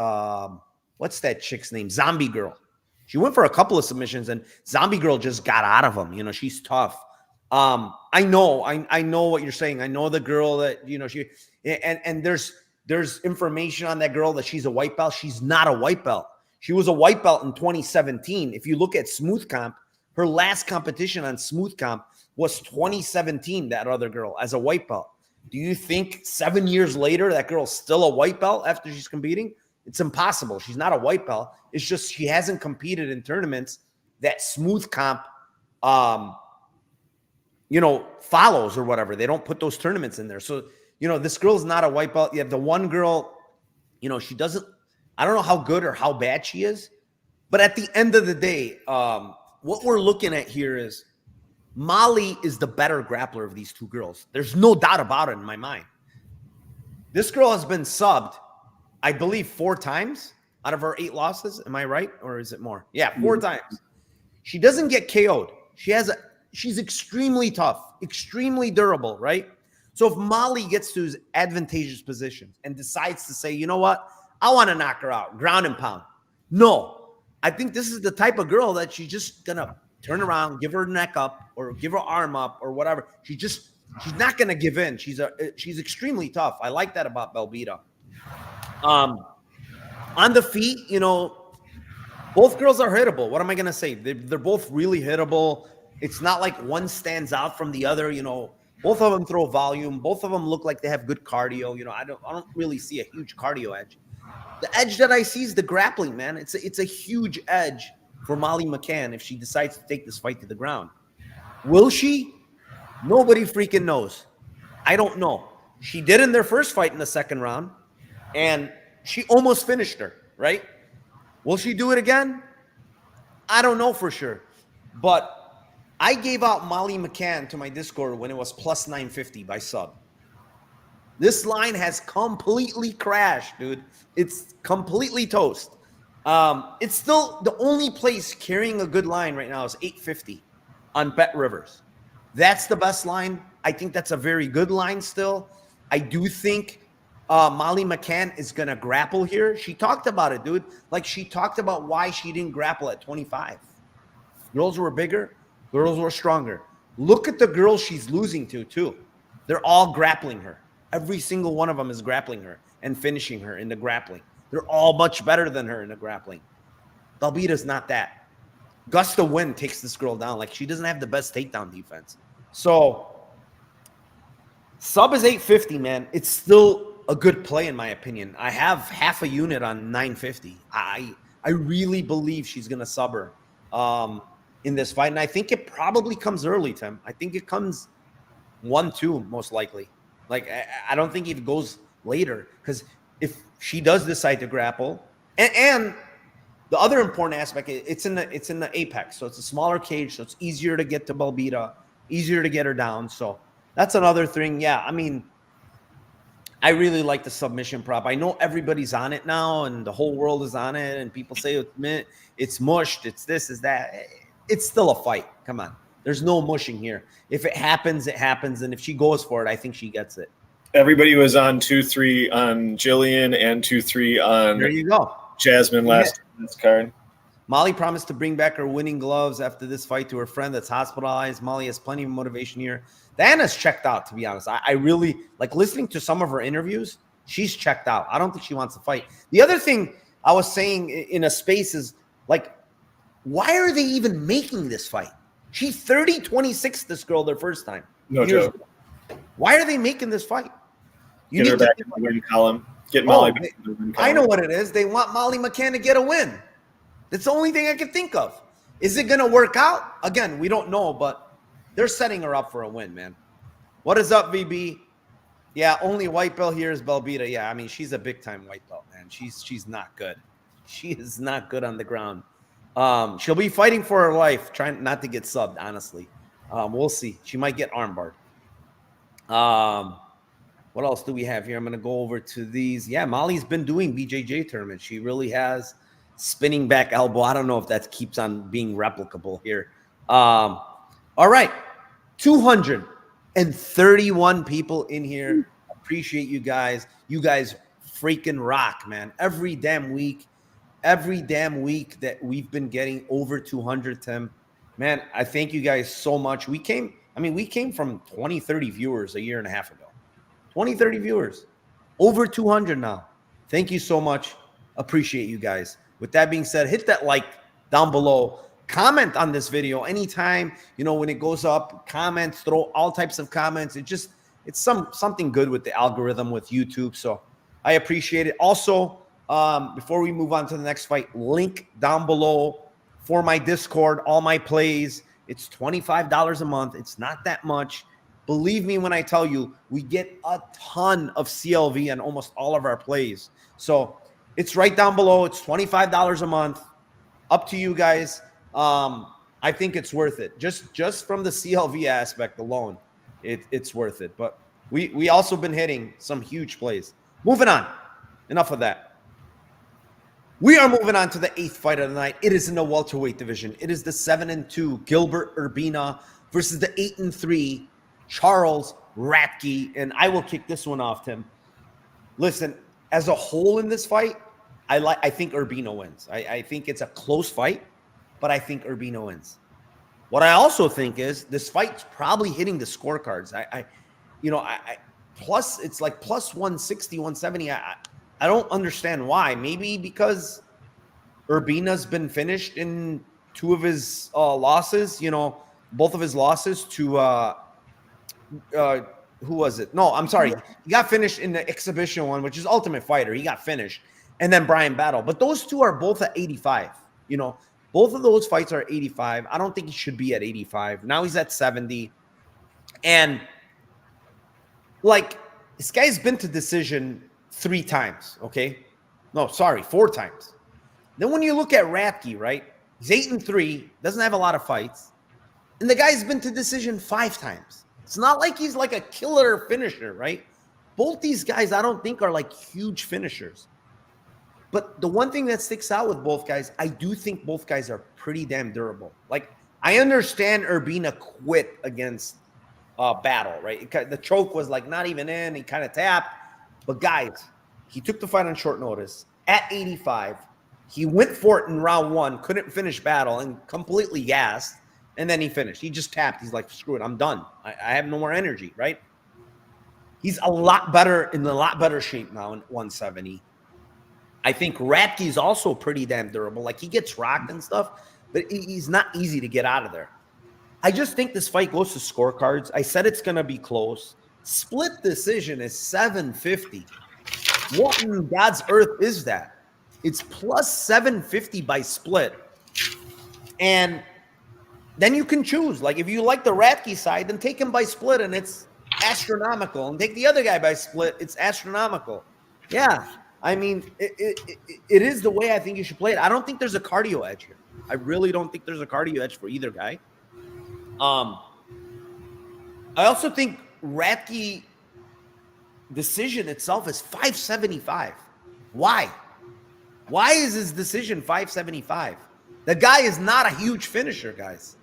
what's that chick's name? Zombie Girl. She went for a couple of submissions, and Zombie Girl just got out of them. She's tough. I know what you're saying. I know the girl that, she, and there's information on that girl that she's a white belt. She's not a white belt. She was a white belt in 2017. If you look at Smooth Comp, her last competition on Smooth Comp was 2017, that other girl, as a white belt. Do you think 7 years later that girl's still a white belt after she's competing? It's impossible. She's not a white belt. It's just she hasn't competed in tournaments that Smooth Comp, follows or whatever. They don't put those tournaments in there. So, this girl's not a white belt. You have the one girl, she doesn't, I don't know how good or how bad she is. But at the end of the day, what we're looking at here is Molly is the better grappler of these two girls. There's no doubt about it in my mind. This girl has been subbed I believe 4 times out of her 8 losses. Am I right? Or is it more? Yeah, 4 times. She doesn't get KO'd. She's extremely tough, extremely durable, right? So if Molly gets to his advantageous position and decides to say, you know what? I want to knock her out, ground and pound. No, I think this is the type of girl that she's just going to turn around, give her neck up or give her arm up or whatever. She's not going to give in. She's extremely tough. I like that about Belbita. On the feet, you know, both girls are hittable. What am I going to say? They're both really hittable. It's not like one stands out from the other. You know, both of them throw volume. Both of them look like they have good cardio. You know, I don't really see a huge cardio edge. The edge that I see is the grappling, man. It's a huge edge for Molly McCann if she decides to take this fight to the ground. Will she? Nobody freaking knows. I don't know. She did in their first fight in the second round, and she almost finished her, right? Will she do it again? I don't know for sure. But I gave out Molly McCann to my Discord when it was plus 950 by sub. This line has completely crashed, dude. It's completely toast. It's still the only place carrying a good line right now is 850 on Bet Rivers. That's the best line. I think that's a very good line still. I do think Molly McCann is going to grapple here. She talked about it, dude. Like, she talked about why she didn't grapple at 25. Girls were bigger. Girls were stronger. Look at the girls she's losing to, too. They're all grappling her. Every single one of them is grappling her and finishing her in the grappling. They're all much better than her in the grappling. Belbita's not that. Gust of wind takes this girl down. Like, she doesn't have the best takedown defense. So, sub is 850, man. It's still a good play, in my opinion. I have half a unit on 950. I really believe she's going to sub her in this fight. And I think it probably comes early, Tim. I think it comes 1-2, most likely. Like, I don't think it goes later, because if she does decide to grapple, and the other important aspect, it's in the apex, so it's a smaller cage, so it's easier to get to Belbita, easier to get her down. So that's another thing. Yeah, I mean, I really like the submission prop. I know everybody's on it now, and the whole world is on it, and people say it's mushed, it's this, is that. It's still a fight. Come on. There's no mushing here. If it happens, it happens. And if she goes for it, I think she gets it. Everybody was on 2-3 on Jillian and 2-3 on there you go. Jasmine last card. Molly promised to bring back her winning gloves after this fight to her friend that's hospitalized. Molly has plenty of motivation here. Diana's checked out, to be honest. I really like listening to some of her interviews. She's checked out. I don't think she wants to fight. The other thing I was saying in a space is, like, why are they even making this fight? She's 30-26, this girl, their first time. No joke. Why are they making this fight? You get her back in the win column. Get Molly back in the win column. I know what it is. They want Molly McCann to get a win. That's the only thing I can think of. Is it going to work out? Again, we don't know, but they're setting her up for a win, man. What is up, VB? Yeah, only white belt here is Belbita. Yeah, I mean, she's a big-time white belt, man. She's not good. She is not good on the ground. She'll be fighting for her life, trying not to get subbed, honestly. We'll see. She might get armbarred. What else do we have here? I'm going to go over to these. Yeah, Molly's been doing BJJ tournaments. She really has. Spinning back elbow. I don't know if that keeps on being replicable here. All right. 231 people in here. Appreciate you guys. You guys freaking rock, man. Every damn week that we've been getting over 200, Tim. Man, I thank you guys so much. We came from 20, 30 viewers a year and a half ago. 20, 30 viewers. Over 200 now. Thank you so much. Appreciate you guys. With that being said, hit that like down below. Comment on this video anytime, when it goes up. Comments, throw all types of comments. It's something good with the algorithm with YouTube. So I appreciate it. Also, before we move on to the next fight, link down below for my Discord, all my plays. It's $25 a month. It's not that much. Believe me when I tell you, we get a ton of CLV on almost all of our plays. So it's right down below. It's $25 a month. Up to you guys. I think it's worth it. Just from the CLV aspect alone, it's worth it. But we also been hitting some huge plays. Moving on. Enough of that. We are moving on to the 8th fight of the night. It is in the welterweight division. It is the 7-2 Gilbert Urbina versus the 8-3 Charles Radtke. And I will kick this one off, Tim. Listen, as a whole in this fight, I think Urbina wins. I think it's a close fight, but I think Urbina wins. What I also think is this fight's probably hitting the scorecards. Plus it's like plus 160, 170. I don't understand why. Maybe because Urbina's been finished in 2 of his losses. Both of his losses to who was it? No, I'm sorry. He got finished in the exhibition one, which is Ultimate Fighter. He got finished, and then Brian Battle. But those 2 are both at 85. Both of those fights are 85. I don't think he should be at 85. Now he's at 70. And, this guy's been to decision 3 times, okay? No, sorry, 4 times. Then when you look at Radtke, right? He's 8-3, doesn't have a lot of fights. And the guy's been to decision 5 times. It's not like he's like a killer finisher, right? Both these guys, I don't think, are like huge finishers. But the one thing that sticks out with both guys, I do think both guys are pretty damn durable. I understand Urbina quit against Battle, right? The choke was not even in. He kind of tapped. But guys, he took the fight on short notice at 85. He went for it in round 1, couldn't finish Battle, and completely gassed. And then he finished. He just tapped. He's like, screw it, I'm done. I have no more energy, right? He's in a lot better shape now in 170. I think Radtke's also pretty damn durable. He gets rocked and stuff, but he's not easy to get out of there. I just think this fight goes to scorecards. I said it's going to be close. Split decision is 750. What in God's earth is that? It's plus 750 by split. And then you can choose. If you like the Radtke side, then take him by split, and it's astronomical. And take the other guy by split, it's astronomical. Yeah. I mean, it is the way I think you should play it. I don't think there's a cardio edge here. I really don't think there's a cardio edge for either guy. I also think Radtke decision itself is 575. Why? Why is his decision 575? The guy is not a huge finisher, guys.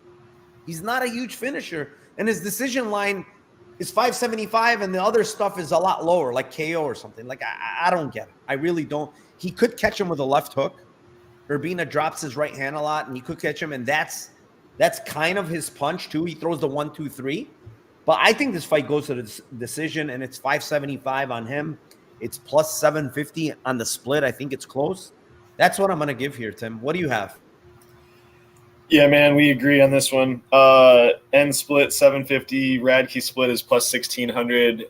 He's not a huge finisher. And his decision line is 575, and the other stuff is a lot lower, like KO or something. I don't get it. I really don't. He could catch him with a left hook. Urbina drops his right hand a lot, and he could catch him, and that's kind of his punch, too. He throws the 1-2-3. But I think this fight goes to the decision, and it's 575 on him. It's plus 750 on the split. I think it's close. That's what I'm going to give here, Tim. What do you have? Yeah, man, we agree on this one. End split 750, Radtke split is plus 1600.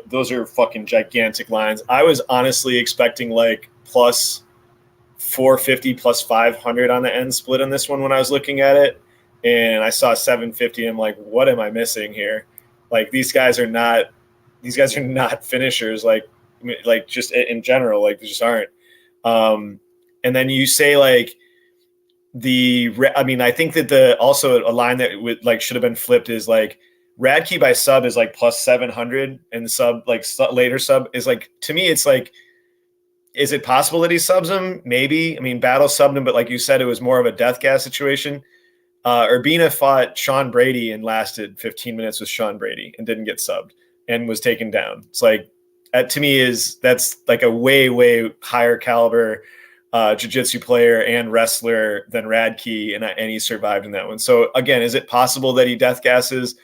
Those are fucking gigantic lines. I was honestly expecting plus 450, plus 500 on the end split on this one when I was looking at it, and I saw 750. I'm like, what am I missing here? These guys are not finishers. Just in general, they just aren't. And then you say I think that also a line that would should have been flipped is Radtke by sub is plus 700, and sub later sub is to me it's is it possible that he subs him? Maybe. Battle subbed him, but like you said, it was more of a death gas situation. Urbina fought Sean Brady and lasted 15 minutes with Sean Brady and didn't get subbed and was taken down. It's that to me that's a way higher caliber jiu-jitsu player and wrestler than Radtke, and he survived in that one. So again, is it possible that he death gasses?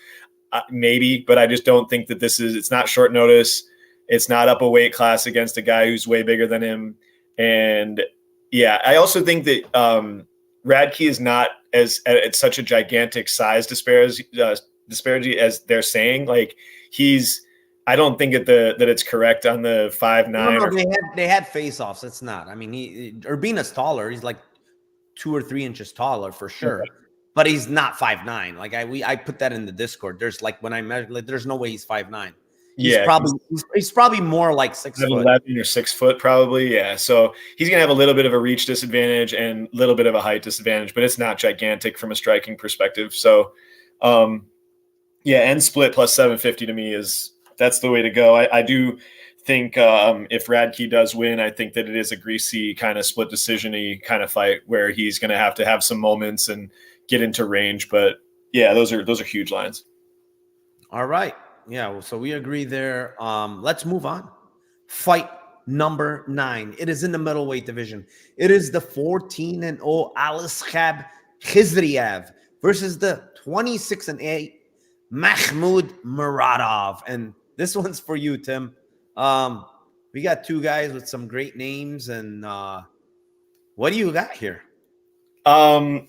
Maybe, but I just don't think that it's not short notice. It's not up a weight class against a guy who's way bigger than him. And yeah, I also think that Radtke is not at such a gigantic size disparity as they're saying. I don't think that it's correct on the 5'9". No, they had face-offs. It's not. Urbina's taller. He's 2 or 3 inches taller for sure, but he's not 5'9". I put that in the Discord. There's when I measure, there's no way he's 5'9". He's probably more 6 foot. 11 or 6 foot probably. Yeah. So he's going to have a little bit of a reach disadvantage and a little bit of a height disadvantage, but it's not gigantic from a striking perspective. So end split plus 750 to me that's the way to go. I do think if Radtke does win, I think that it is a greasy kind of split decision-y kind of fight where he's going to have some moments and get into range. But yeah, those are huge lines. All right. Yeah. Well, so we agree there. Let's move on. Fight number 9. It is in the middleweight division. It is the 14-0 Aliskhab Khizriev versus the 26-8 Mahmoud Muradov. And this one's for you, Tim. We got two guys with some great names, and what do you got here? I've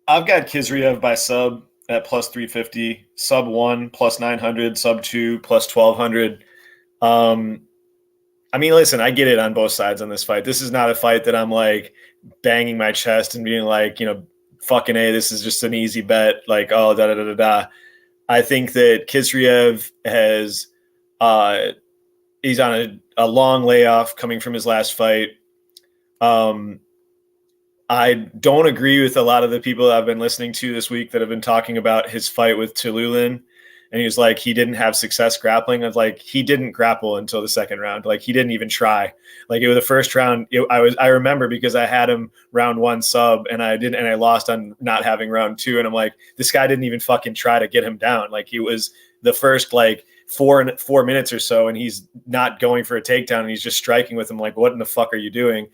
got Khizriev by sub at plus 350, sub 1 plus 900, sub 2 plus 1200. I mean, listen, I get it on both sides on this fight. This is not a fight that I'm like banging my chest and being like, fucking A, this is just an easy bet. Like, oh, da da da da da. I think that Khizriev has, he's on a long layoff coming from his last fight. I don't agree with a lot of the people I've been listening to this week that have been talking about his fight with Tululin. And he was like, he didn't have success grappling. I was like, he didn't grapple until the second round. Like, he didn't even try. Like, it was the first round. I remember because I had him round 1 sub and I lost on not having round 2. And I'm like, this guy didn't even fucking try to get him down. Like, he was the first like 4 minutes or so, and he's not going for a takedown and he's just striking with him. Like, what in the fuck are you doing?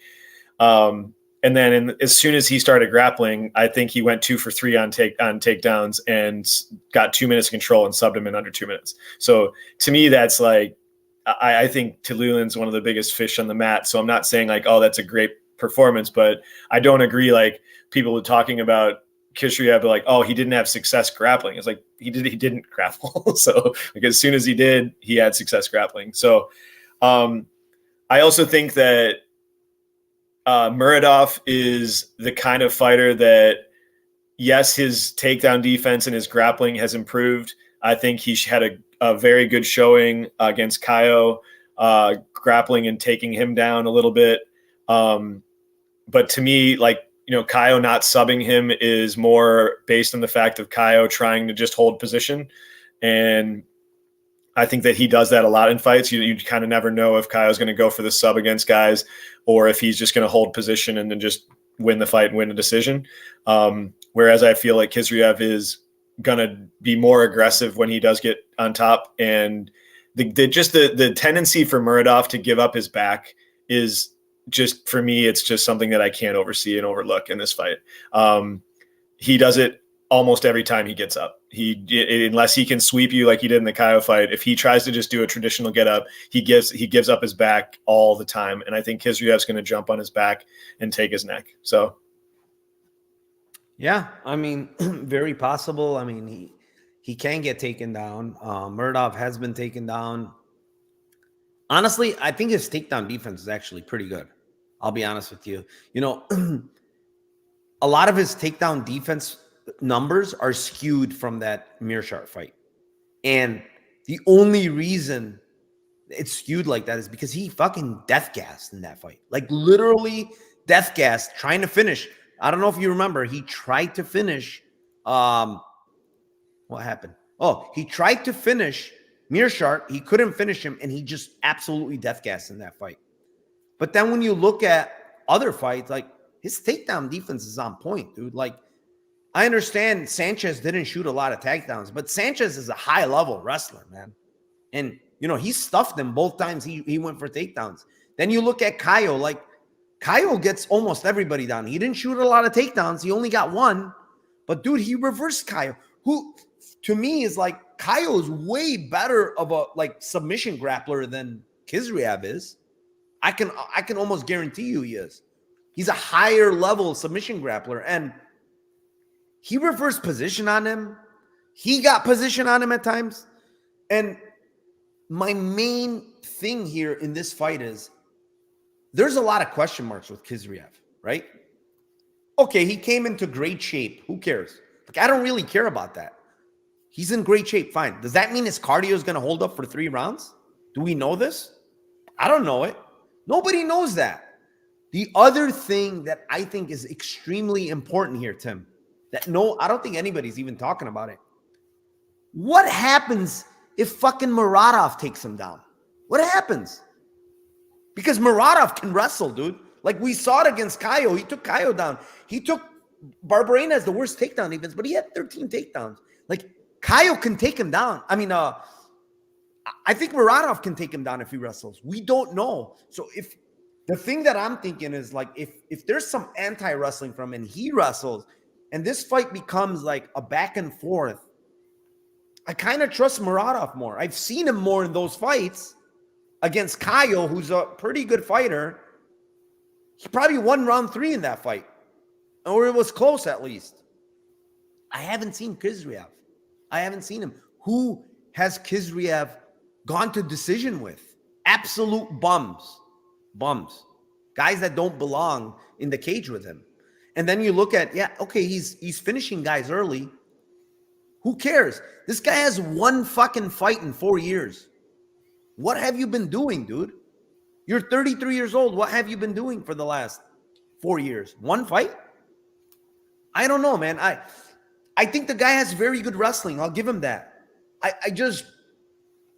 And then as soon as he started grappling, I think he went 2 for 3 on takedowns and got 2 minutes of control and subbed him in under 2 minutes. So to me, that's like, I think Tululin's one of the biggest fish on the mat. So I'm not saying like, oh, that's a great performance, but I don't agree. Like, people were talking about Khizriev, like, oh, he didn't have success grappling. It's like, he didn't grapple. So like, as soon as he did, he had success grappling. So I also think that Muradov is the kind of fighter that, yes, his takedown defense and his grappling has improved. I think he had a very good showing against Kaio, grappling and taking him down a little bit. But to me, like, Kaio not subbing him is more based on the fact of Kaio trying to just hold position. And I think that he does that a lot in fights. You kind of never know if Kaio's going to go for the sub against guys or if he's just going to hold position and then just win the fight and win a decision. Whereas I feel like Khizriev is going to be more aggressive when he does get on top. And the tendency for Muradov to give up his back is just, for me, it's just something that I can't oversee and overlook in this fight. He does it almost every time he gets up. Unless he can sweep you like he did in the Kaio fight, if he tries to just do a traditional get up, he gives up his back all the time. And I think Khizriev's going to jump on his back and take his neck. So, yeah, I mean, very possible. I mean, he can get taken down. Muradov has been taken down. Honestly, I think his takedown defense is actually pretty good. I'll be honest with you. A lot of his takedown defense numbers are skewed from that Mearshart fight. And the only reason it's skewed like that is because he fucking death gassed in that fight. Like, literally death gassed, trying to finish. I don't know if you remember, he tried to finish. What happened? Oh, he tried to finish Mearshart. He couldn't finish him, and he just absolutely death gassed in that fight. But then when you look at other fights, like, his takedown defense is on point, dude. Like, I understand Sanchez didn't shoot a lot of takedowns, but Sanchez is a high-level wrestler, man. And, he stuffed him both times he went for takedowns. Then you look at Kaio. Like, Kaio gets almost everybody down. He didn't shoot a lot of takedowns. He only got one. But, dude, he reversed Kaio, who, to me, is like, Kaio is way better of a, like, submission grappler than Khizriev is. I can almost guarantee you he is. He's a higher-level submission grappler, and he reversed position on him. He got position on him at times. And my main thing here in this fight is there's a lot of question marks with Khizriev, right? Okay, he came into great shape. Who cares? Like, I don't really care about that. He's in great shape. Fine. Does that mean his cardio is going to hold up for 3 rounds? Do we know this? I don't know it. Nobody knows that. The other thing that I think is extremely important here, Tim, I don't think anybody's even talking about it. What happens if fucking Muradov takes him down? What happens? Because Muradov can wrestle, dude. Like we saw it against Caio. He took Caio down. He took Barberena as the worst takedown defense, but he had 13 takedowns. Like Caio can take him down. I mean, I think Muradov can take him down if he wrestles. We don't know. So if the thing that I'm thinking is like, if there's some anti-wrestling from him and he wrestles and this fight becomes like a back and forth, I kind of trust Muradov more. I've seen him more in those fights against Caio, who's a pretty good fighter. He probably won round 3 in that fight, or it was close at least. I haven't seen Khizriev. I haven't seen him. Who has Khizriev gone to decision with? Absolute bums. Guys that don't belong in the cage with him. And then you look at, he's finishing guys early. Who cares? This guy has one fucking fight in 4 years. What have you been doing, dude? You're 33 years old. What have you been doing for the last 4 years? One fight? I don't know, man. I think the guy has very good wrestling. I'll give him that.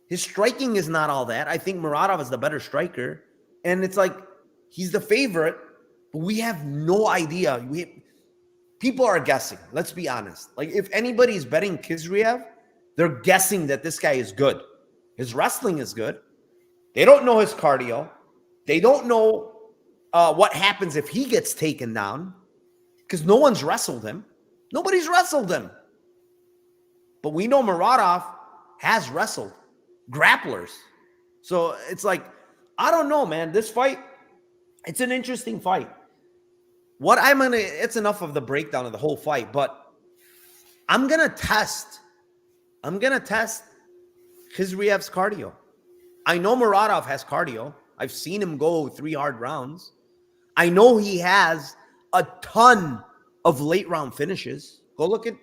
His striking is not all that. I think Muradov is the better striker. And it's like, he's the favorite, but we have no idea. People are guessing. Let's be honest. Like, if anybody's betting Khizriev, they're guessing that this guy is good. His wrestling is good. They don't know his cardio. They don't know what happens if he gets taken down, because no one's wrestled him. Nobody's wrestled him. But we know Muradov has wrestled grapplers. So it's like, I don't know, man. This fight, it's an interesting fight. It's enough of the breakdown of the whole fight, but I'm going to test Khizriev's cardio. I know Muradov has cardio. I've seen him go 3 hard rounds. I know he has a ton of late round finishes. Go look at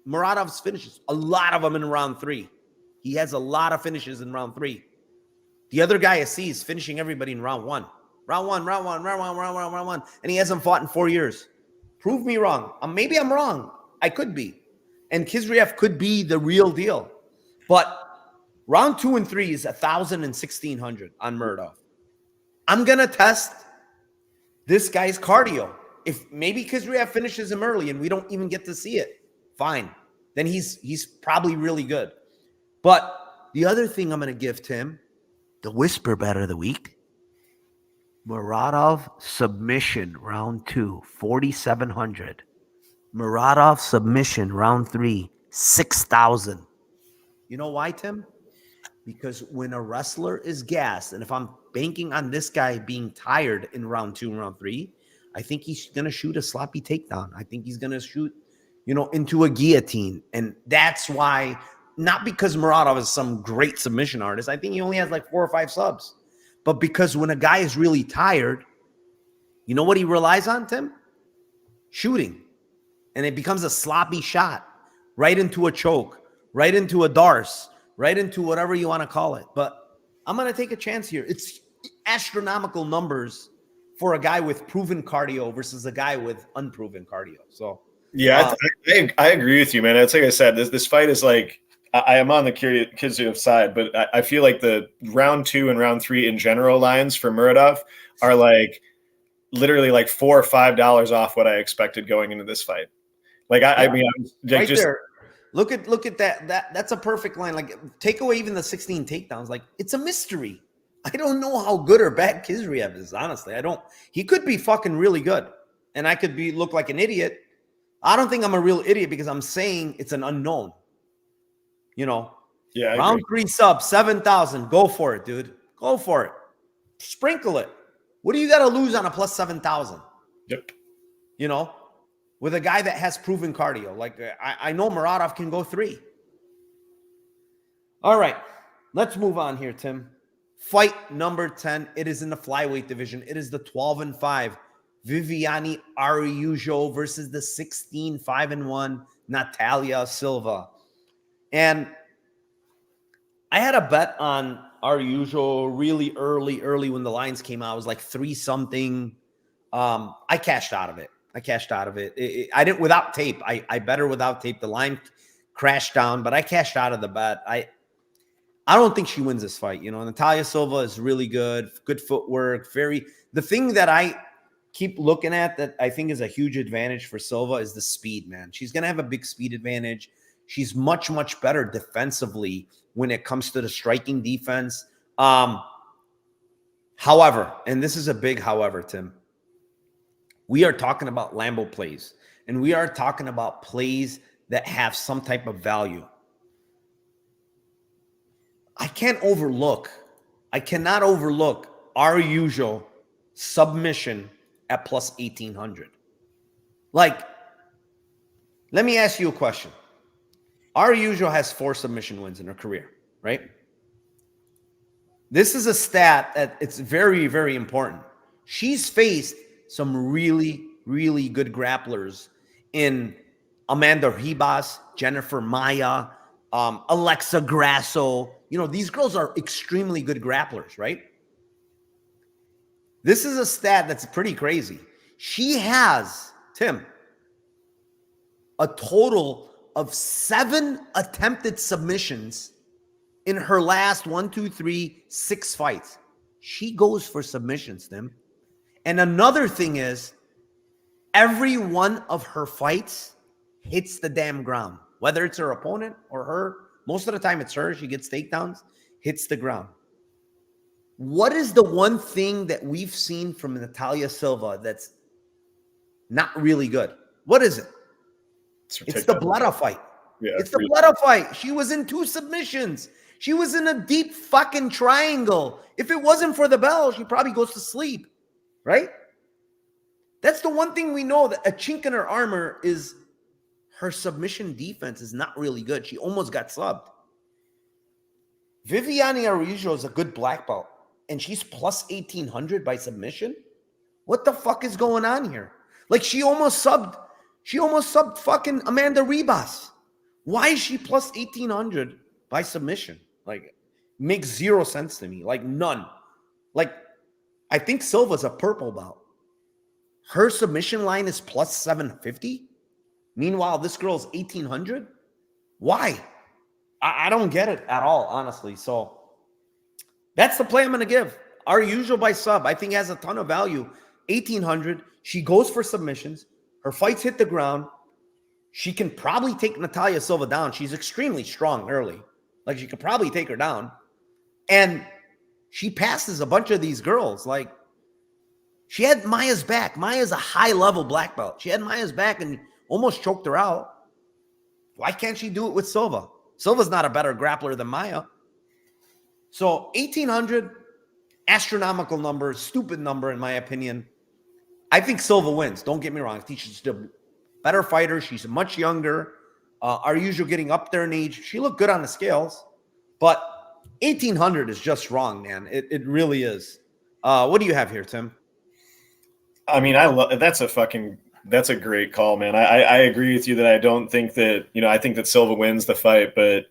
Muradov's finishes. A lot of them in round 3. He has a lot of finishes in round 3. The other guy I see is finishing everybody in round 1. Round one. And he hasn't fought in 4 years. Prove me wrong. Maybe I'm wrong. I could be. And Khizriev could be the real deal. But round 2 and 3 is 1,000 and 1,600 on Muradov. I'm going to test this guy's cardio. If maybe Khizriev finishes him early and we don't even get to see it, fine. Then he's probably really good. But the other thing I'm going to give Tim, the whisper bet of the week, Muradov submission round 2, 4,700. Muradov submission round 3, 6,000. You know why, Tim? Because when a wrestler is gassed, and if I'm banking on this guy being tired in round 2 and round 3, I think he's going to shoot a sloppy takedown. I think he's going to shoot, into a guillotine. And that's why, not because Muradov is some great submission artist. I think he only has like 4 or 5 subs. But because when a guy is really tired, you know what he relies on, Tim? Shooting. And it becomes a sloppy shot right into a choke, right into a darce, right into whatever you want to call it. But I'm going to take a chance here. It's astronomical numbers for a guy with proven cardio versus a guy with unproven cardio. So, yeah, I agree with you, man. It's like I said, this fight is like, I am on the Khizriev side, but I feel like the round 2 and round 3 in general lines for Muradov are like literally like $4 or $5 off what I expected going into this fight. Like I mean, like right there. Look at that. That's a perfect line. Like, take away even the 16 takedowns. Like, it's a mystery. I don't know how good or bad Khizriev is. Honestly, I don't. He could be fucking really good, and I could look like an idiot. I don't think I'm a real idiot because I'm saying it's an unknown. Yeah. Round 3 sub, 7,000. Go for it, dude. Go for it. Sprinkle it. What do you got to lose on a plus 7,000? Yep. With a guy that has proven cardio. Like, I know Muradov can go 3. All right. Let's move on here, Tim. Fight number 10. It is in the flyweight division. It is the 12-5 Viviane Araujo versus the 16-5-1 Natalia Silva. And I had a bet on Araujo really early when the lines came out. It was like 3-something. I cashed out of it. I didn't without tape. I bet her without tape. The line crashed down, but I cashed out of the bet. I don't think she wins this fight. Natalia Silva is really good footwork. The thing that I keep looking at that I think is a huge advantage for Silva is the speed, man. She's going to have a big speed advantage. She's much, much better defensively when it comes to the striking defense. However, and this is a big however, Tim, we are talking about Lambo plays, and we are talking about plays that have some type of value. I cannot overlook our usual submission at plus 1,800. Like, let me ask you a question. Our usual has 4 submission wins in her career, right? This is a stat that it's very, very important. She's faced some really, really good grapplers in Amanda Ribas, Jennifer Maia, Alexa Grasso. These girls are extremely good grapplers, right? This is a stat that's pretty crazy. She has, Tim, a total of 7 attempted submissions in her last 6 fights. She goes for submissions, Tim. And another thing is, every one of her fights hits the damn ground, whether it's her opponent or her. Most of the time it's her. She gets takedowns, hits the ground. What is the one thing that we've seen from Natalia Silva that's not really good? What is it? It's the Bleda fight. Yeah, it's the Bleda fight. She was in 2 submissions. She was in a deep fucking triangle. If it wasn't for the bell, she probably goes to sleep, right? That's the one thing we know, that a chink in her armor is her submission defense is not really good. She almost got subbed. Viviane Araujo is a good black belt, and she's plus 1,800 by submission. What the fuck is going on here? Like, she almost subbed fucking Amanda Ribas. Why is she plus 1,800 by submission? Like, makes zero sense to me. Like, none. Like, I think Silva's a purple belt. Her submission line is plus 750. Meanwhile, this girl's 1,800. Why? I don't get it at all, honestly. So that's the play I'm going to give. Our usual by sub, I think, has a ton of value. 1,800. She goes for submissions. Her fights hit the ground. She can probably take Natalia Silva down. She's extremely strong early. Like, she could probably take her down. And she passes a bunch of these girls. Like, she had Maya's back. Maya's a high-level black belt. She had Maya's back and almost choked her out. Why can't she do it with Silva? Silva's not a better grappler than Maya. So 1,800, astronomical number, stupid number in my opinion. I think Silva wins. Don't get me wrong. I think she's a better fighter. She's much younger. Our usual getting up there in age. She looked good on the scales. But 1,800 is just wrong, man. It really is. What do you have here, Tim? I mean, that's a great call, man. I agree with you that I don't think that, I think that Silva wins the fight, but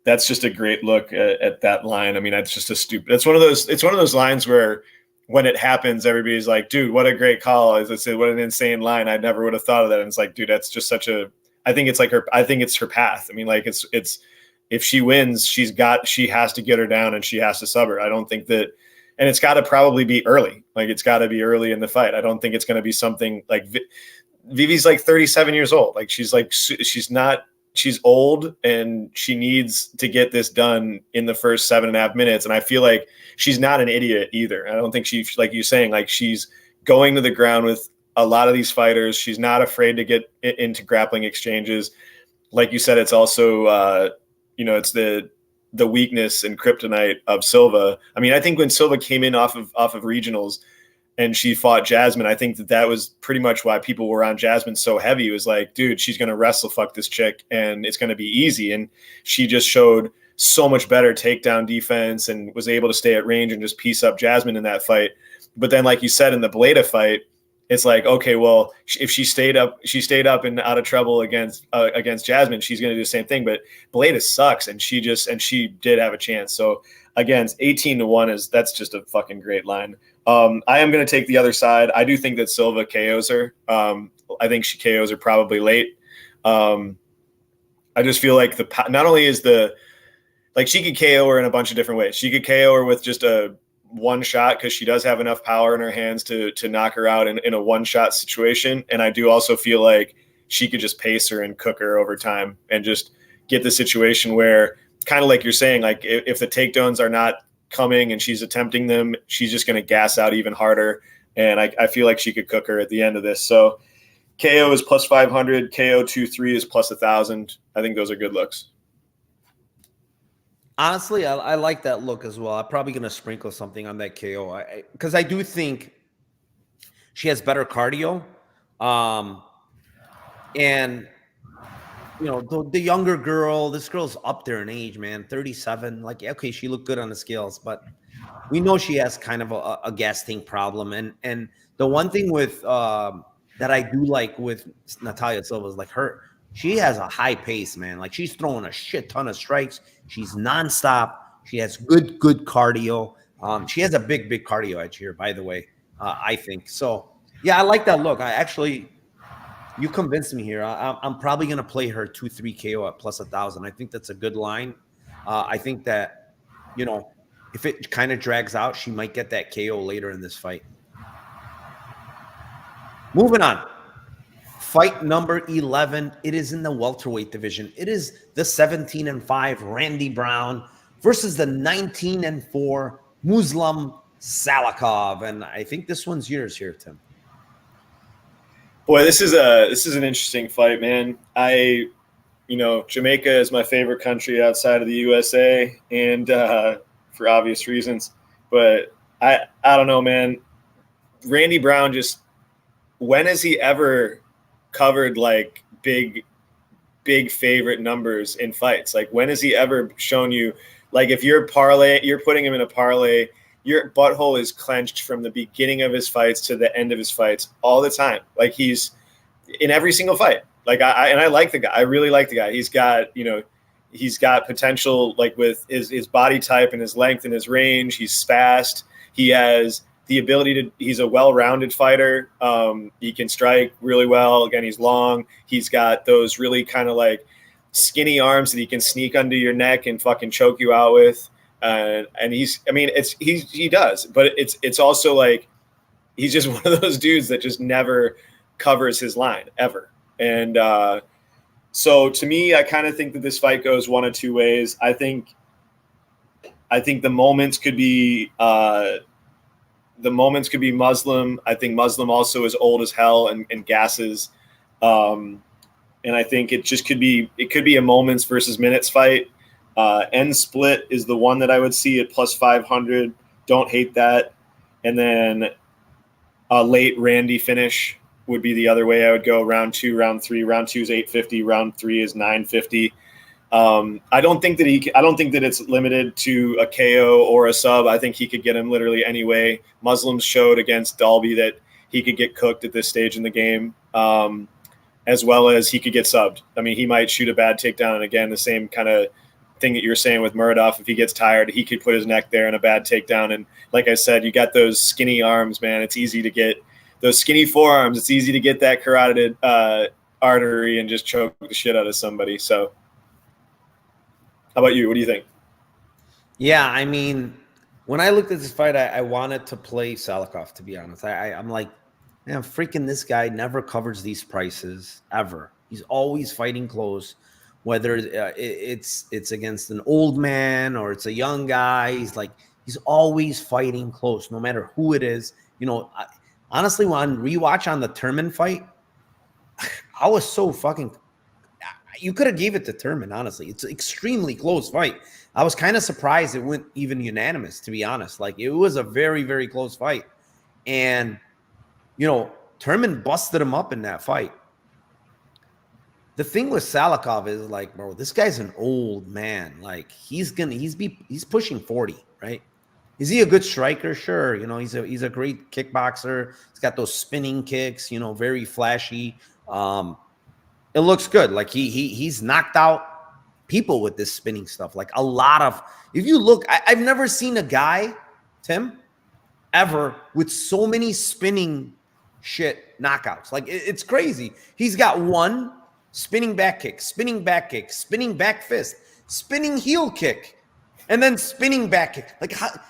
that's just a great look at that line. I mean, that's just it's one of those lines where when it happens, everybody's like, dude, what a great call. As I said, what an insane line. I never would have thought of that. And it's like, dude, that's just I think it's her path. I mean, like it's if she wins, she has to get her down and she has to sub her. I don't think that, and it's got to probably be early. Like, it's got to be early in the fight. I don't think it's going to be something like Vivi's like 37 years old. Like, she's old and she needs to get this done in the first 7.5 minutes. And I feel like she's not an idiot either. I don't think like you're saying, like, she's going to the ground with a lot of these fighters. She's not afraid to get into grappling exchanges. Like you said, it's also, it's the weakness and kryptonite of Silva. I mean, I think when Silva came in off of regionals and she fought Jasmine, I think that was pretty much why people were on Jasmine so heavy. It was like, dude, she's going to wrestle fuck this chick and it's going to be easy. And she just showed so much better takedown defense and was able to stay at range and just piece up Jasmine in that fight. But then, like you said, in the Belbita fight, it's like, okay, well, if she stayed up and out of trouble against Jasmine, she's going to do the same thing. But Belbita sucks, and she did have a chance. So again, 18-1 that's just a fucking great line. I am going to take the other side. I do think that Silva KOs her. I think she KOs her probably late. I just feel like not only is the like she could KO her in a bunch of different ways. She could KO her with just a one shot because she does have enough power in her hands to knock her out in a one shot situation. And I do also feel like she could just pace her and cook her over time and just get the situation where, kind of like you're saying, like if the takedowns are not coming and she's attempting them, she's just going to gas out even harder. And I feel like she could cook her at the end of this. So KO is plus 500, KO 2-3 is plus 1,000. I think those are good looks. Honestly, I like that look as well. I'm probably going to sprinkle something on that KO because I do think she has better cardio. And, you know, the younger girl, this girl's up there in age, man, 37. Like, okay, she looked good on the scales, but we know she has kind of a gas tank problem. And the one thing with that I do like with Natalia Silva is like she has a high pace, man. Like she's throwing a shit ton of strikes. She's nonstop. She has good cardio. She has a big cardio edge here, by the way, I think. So, yeah, I like that look. You convinced me here. I'm probably going to play her 2-3 KO at plus 1,000. I think that's a good line. I think that, you know, if it kind of drags out, she might get that KO later in this fight. Moving on. Fight number 11. It is in the welterweight division. It is the 17-5 Randy Brown versus the 19-4 Muslim Salikhov. And I think this one's yours here, Tim. Boy, this is an interesting fight, man. Jamaica is my favorite country outside of the USA, and for obvious reasons. But I don't know, man. Randy Brown when has he ever covered like big favorite numbers in fights? Like, when has he ever shown you, like, if you're putting him in a parlay, your butthole is clenched from the beginning of his fights to the end of his fights all the time. Like, he's in every single fight. Like, I like the guy. I really like the guy. He's got potential, like with his body type and his length and his range. He's fast. He has the ability he's a well-rounded fighter. He can strike really well. Again, he's long. He's got those really kind of like skinny arms that he can sneak under your neck and fucking choke you out with. And he does, but it's also like, he's just one of those dudes that just never covers his line ever. And so to me, I kind of think that this fight goes one of two ways. I think the moments could be Muslim. I think Muslim also is old as hell and gasses. And I think it could be a moments versus minutes fight. End split is the one that I would see at plus 500. Don't hate that. And then a late Randy finish would be the other way I would go. Round 2, round 3. Round 2 is 850. Round 3 is 950. I don't think that it's limited to a KO or a sub. I think he could get him literally any way. Muslims showed against Dalby that he could get cooked at this stage in the game, as well as he could get subbed. I mean, he might shoot a bad takedown, and again, the same kind of thing that you're saying with Muradov. If he gets tired, he could put his neck there in a bad takedown. And like I said, you got those skinny arms, man. It's easy to get those skinny forearms. It's easy to get that carotid artery and just choke the shit out of somebody. So how about you? What do you think? Yeah, I mean, when I looked at this fight, I wanted to play Salikhov, to be honest. I'm like, man, freaking this guy never covers these prices, ever. He's always fighting close, whether it's against an old man or it's a young guy. He's always fighting close, no matter who it is. You know, honestly, on rewatch on the Turman fight, I was so fucking... You could have gave it to Turman, honestly. It's an extremely close fight. I was kind of surprised it went even unanimous, to be honest. Like, it was a very, very close fight. And, you know, Turman busted him up in that fight. The thing with Salikhov is, like, bro, this guy's an old man. Like, he's pushing 40, right? Is he a good striker? Sure. You know, he's a great kickboxer. He's got those spinning kicks, you know, very flashy. It looks good. Like he's knocked out people with this spinning stuff. Like a lot of, if you look, I've never seen a guy, Tim, ever with so many spinning shit knockouts. Like it's crazy. He's got one spinning back kick, spinning back kick, spinning back fist, spinning heel kick, And then spinning back kick. Like 5-6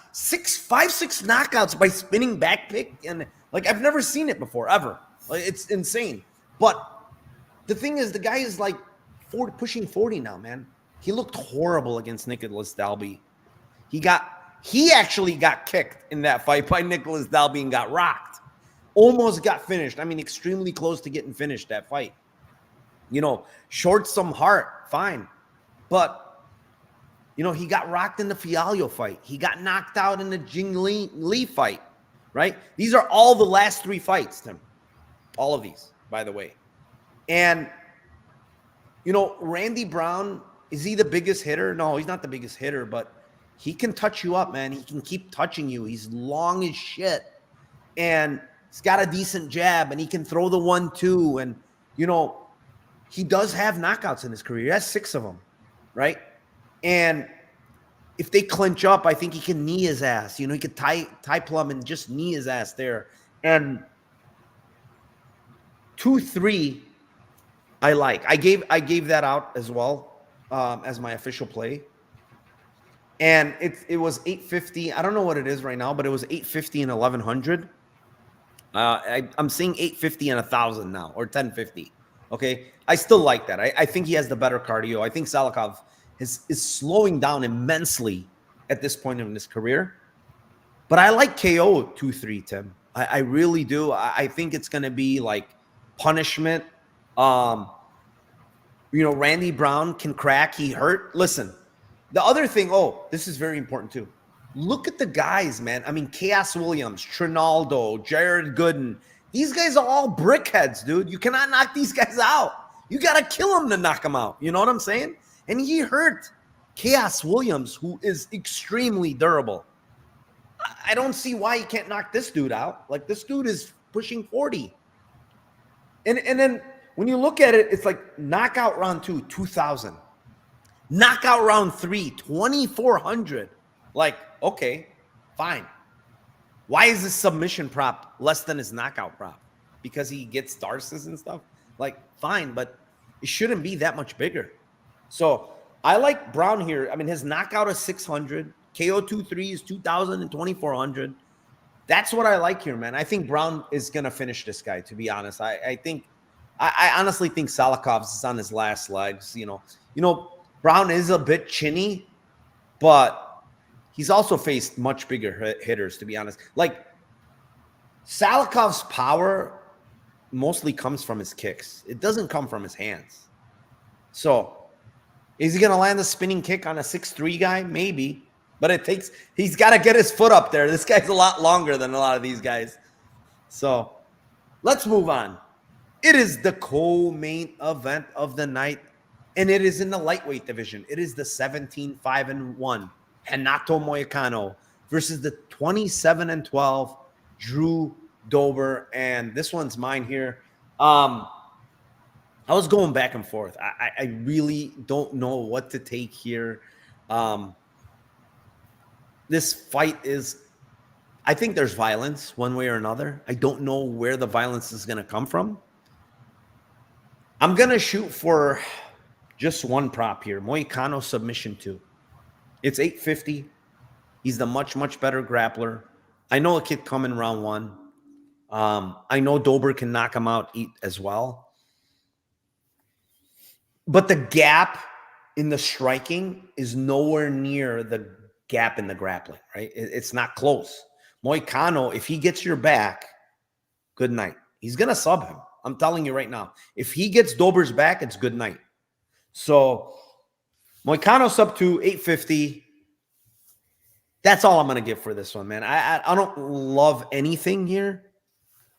knockouts by spinning back kick. And like, I've never seen it before, ever. Like, it's insane. But the thing is, the guy is like pushing 40 now, man. He looked horrible against Nicolas Dalby. He actually got kicked in that fight by Nicolas Dalby and got rocked. Almost got finished. I mean, extremely close to getting finished that fight. You know, short some heart, fine. But, you know, he got rocked in the Fialho fight. He got knocked out in the Jing Lee fight, right? These are all the last 3 fights, Tim. All of these, by the way. And, you know, Randy Brown, is he the biggest hitter? No, he's not the biggest hitter, but he can touch you up, man. He can keep touching you. He's long as shit. And he's got a decent jab, and he can throw the 1-2. And, you know, he does have knockouts in his career. He has 6 of them, right? And if they clinch up, I think he can knee his ass. You know, he could tie plumb and just knee his ass there. And 2-3, I like. I gave that out as well as my official play. And it was 850. I don't know what it is right now, but it was 850 and 1100. I'm seeing 850 and 1,000 now, or 1050. Okay, I still like that. I think he has the better cardio. I think Salikhov is slowing down immensely at this point in his career. But I like KO 2-3, Tim. I really do. I think it's going to be like punishment. You know, Randy Brown can crack. He hurt. Listen, the other thing, this is very important too. Look at the guys, man. I mean, Chaos Williams, Trinaldo, Jared Gooden. These guys are all brickheads, dude. You cannot knock these guys out. You got to kill them to knock them out. You know what I'm saying? And he hurt Chaos Williams, who is extremely durable. I don't see why he can't knock this dude out. Like, this dude is pushing 40. And then when you look at it, it's like knockout round 2, 2,000. Knockout round 3, 2,400. Like, okay, fine. Why is his submission prop less than his knockout prop? Because he gets Darces and stuff? Like, fine, but it shouldn't be that much bigger. So I like Brown here. I mean, his knockout is 600. KO 2-3 is 2,000 and 2,400. That's what I like here, man. I think Brown is going to finish this guy, to be honest. I honestly think Salikhov is on his last legs. You know, Brown is a bit chinny, but he's also faced much bigger hitters, to be honest. Like, Salikhov's power mostly comes from his kicks. It doesn't come from his hands. So, is he going to land a spinning kick on a 6'3" guy? Maybe. But he's got to get his foot up there. This guy's a lot longer than a lot of these guys. So, let's move on. It is the co-main event of the night, and it is in the lightweight division. It is the 17-5-1 Renato Moicano versus the 27-12 Drew Dober. And this one's mine here. I was going back and forth. I really don't know what to take here. This fight is, I think there's violence one way or another. I don't know where the violence is going to come from. I'm going to shoot for just one prop here. Moicano submission 2. It's 850. He's the much, much better grappler. I know a kid coming round 1. I know Dober can knock him out as well. But the gap in the striking is nowhere near the gap in the grappling, right? It's not close. Moicano, if he gets your back, good night. He's going to sub him. I'm telling you right now. If he gets Dober's back, it's good night. So, Moicano sub 2, 850. That's all I'm going to give for this one, man. I don't love anything here.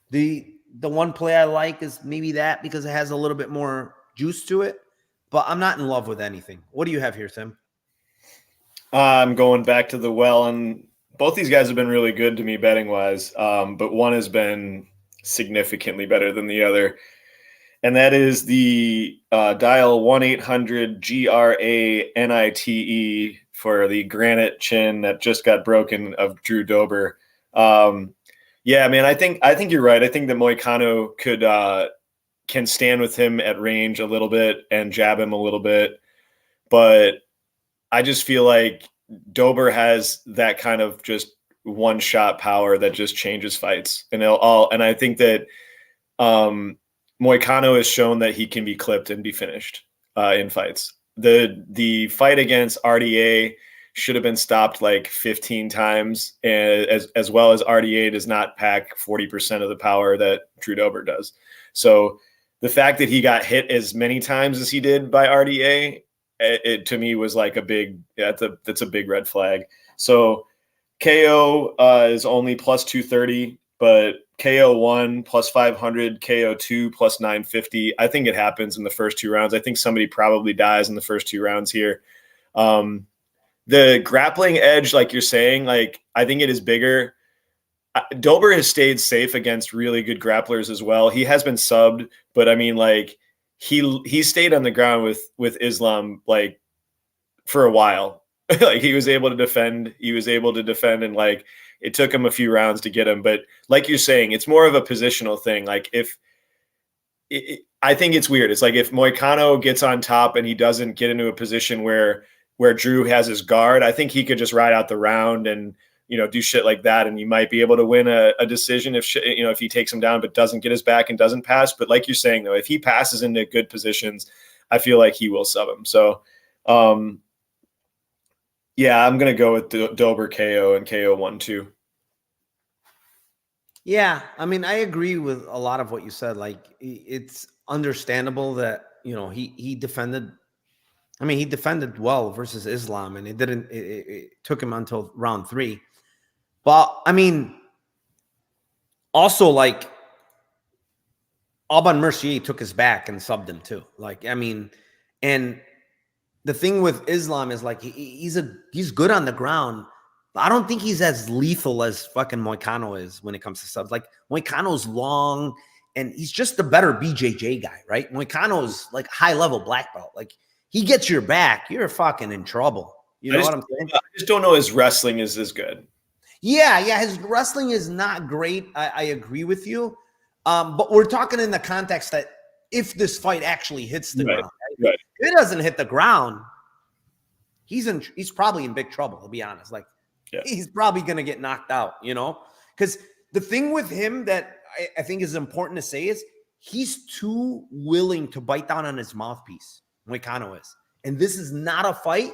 The one play I like is maybe that because it has a little bit more juice to it. But I'm not in love with anything. What do you have here, Tim? I'm going back to the well, and both these guys have been really good to me betting-wise, but one has been significantly better than the other, and that is the dial 1-800-GRA-NITE for the granite chin that just got broken of Drew Dober. Yeah, man, I think you're right. I think that Moicano can stand with him at range a little bit and jab him a little bit, but I just feel like Dober has that kind of just one shot power that just changes fights, and I think that Moicano has shown that he can be clipped and be finished in fights. The fight against RDA should have been stopped like 15 times, and as well as RDA does not pack 40% of the power that Drew Dober does. So the fact that he got hit as many times as he did by RDA, it to me was like that's a big red flag. So KO is only plus 230, but KO 1 plus 500, KO 2 plus 950. I think it happens in the first 2 rounds. I think somebody probably dies in the first 2 rounds here. The grappling edge, like you're saying, like I think it is bigger. Dober has stayed safe against really good grapplers as well. He has been subbed, but I mean, like he stayed on the ground with Islam like for a while. Like he was able to defend. And like it took him a few rounds to get him. But like you're saying, it's more of a positional thing. Like I think it's weird. It's like if Moicano gets on top and he doesn't get into a position where Drew has his guard, I think he could just ride out the round and, do shit like that. And you might be able to win a decision if he takes him down, but doesn't get his back and doesn't pass. But like you're saying, though, if he passes into good positions, I feel like he will sub him. So, yeah, I'm going to go with Dober KO and KO 1-2. Yeah. I mean, I agree with a lot of what you said. Like it's understandable that, he defended. I mean, he defended well versus Islam, and it took him until round 3. But I mean, also like Alban Mercier took his back and subbed him too. Like, I mean, and the thing with Islam is like he's good on the ground, but I don't think he's as lethal as fucking Moicano is when it comes to subs. Like Moicano's long, and he's just a better BJJ guy, right? Moicano's like high level black belt. Like he gets your back, you're fucking in trouble. You know what I'm saying? I just don't know his wrestling is as good. Yeah, his wrestling is not great. I agree with you. But we're talking in the context that if this fight actually hits the ground, right? If it doesn't hit the ground, he's probably in big trouble, to be honest. Like he's probably going to get knocked out, because the thing with him that I think is important to say is he's too willing to bite down on his mouthpiece. Moicano is. And this is not a fight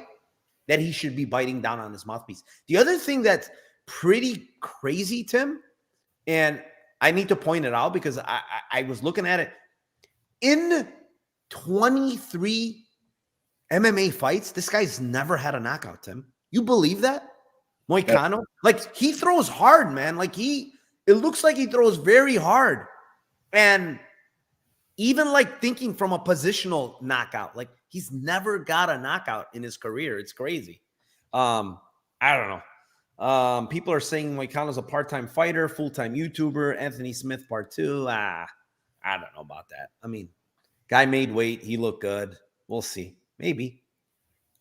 that he should be biting down on his mouthpiece. The other thing that's pretty crazy, Tim, and I need to point it out because I was looking at it. In 23 MMA fights, this guy's never had a knockout, Tim. You believe that? Moicano? Like, he throws hard, man. Like, it looks like he throws very hard. And even, like, thinking from a positional knockout, like, he's never got a knockout in his career. It's crazy. I don't know. People are saying Moicano's a part-time fighter, full-time YouTuber, Anthony Smith part 2. I don't know about that. I mean, guy made weight. He looked good. We'll see. Maybe.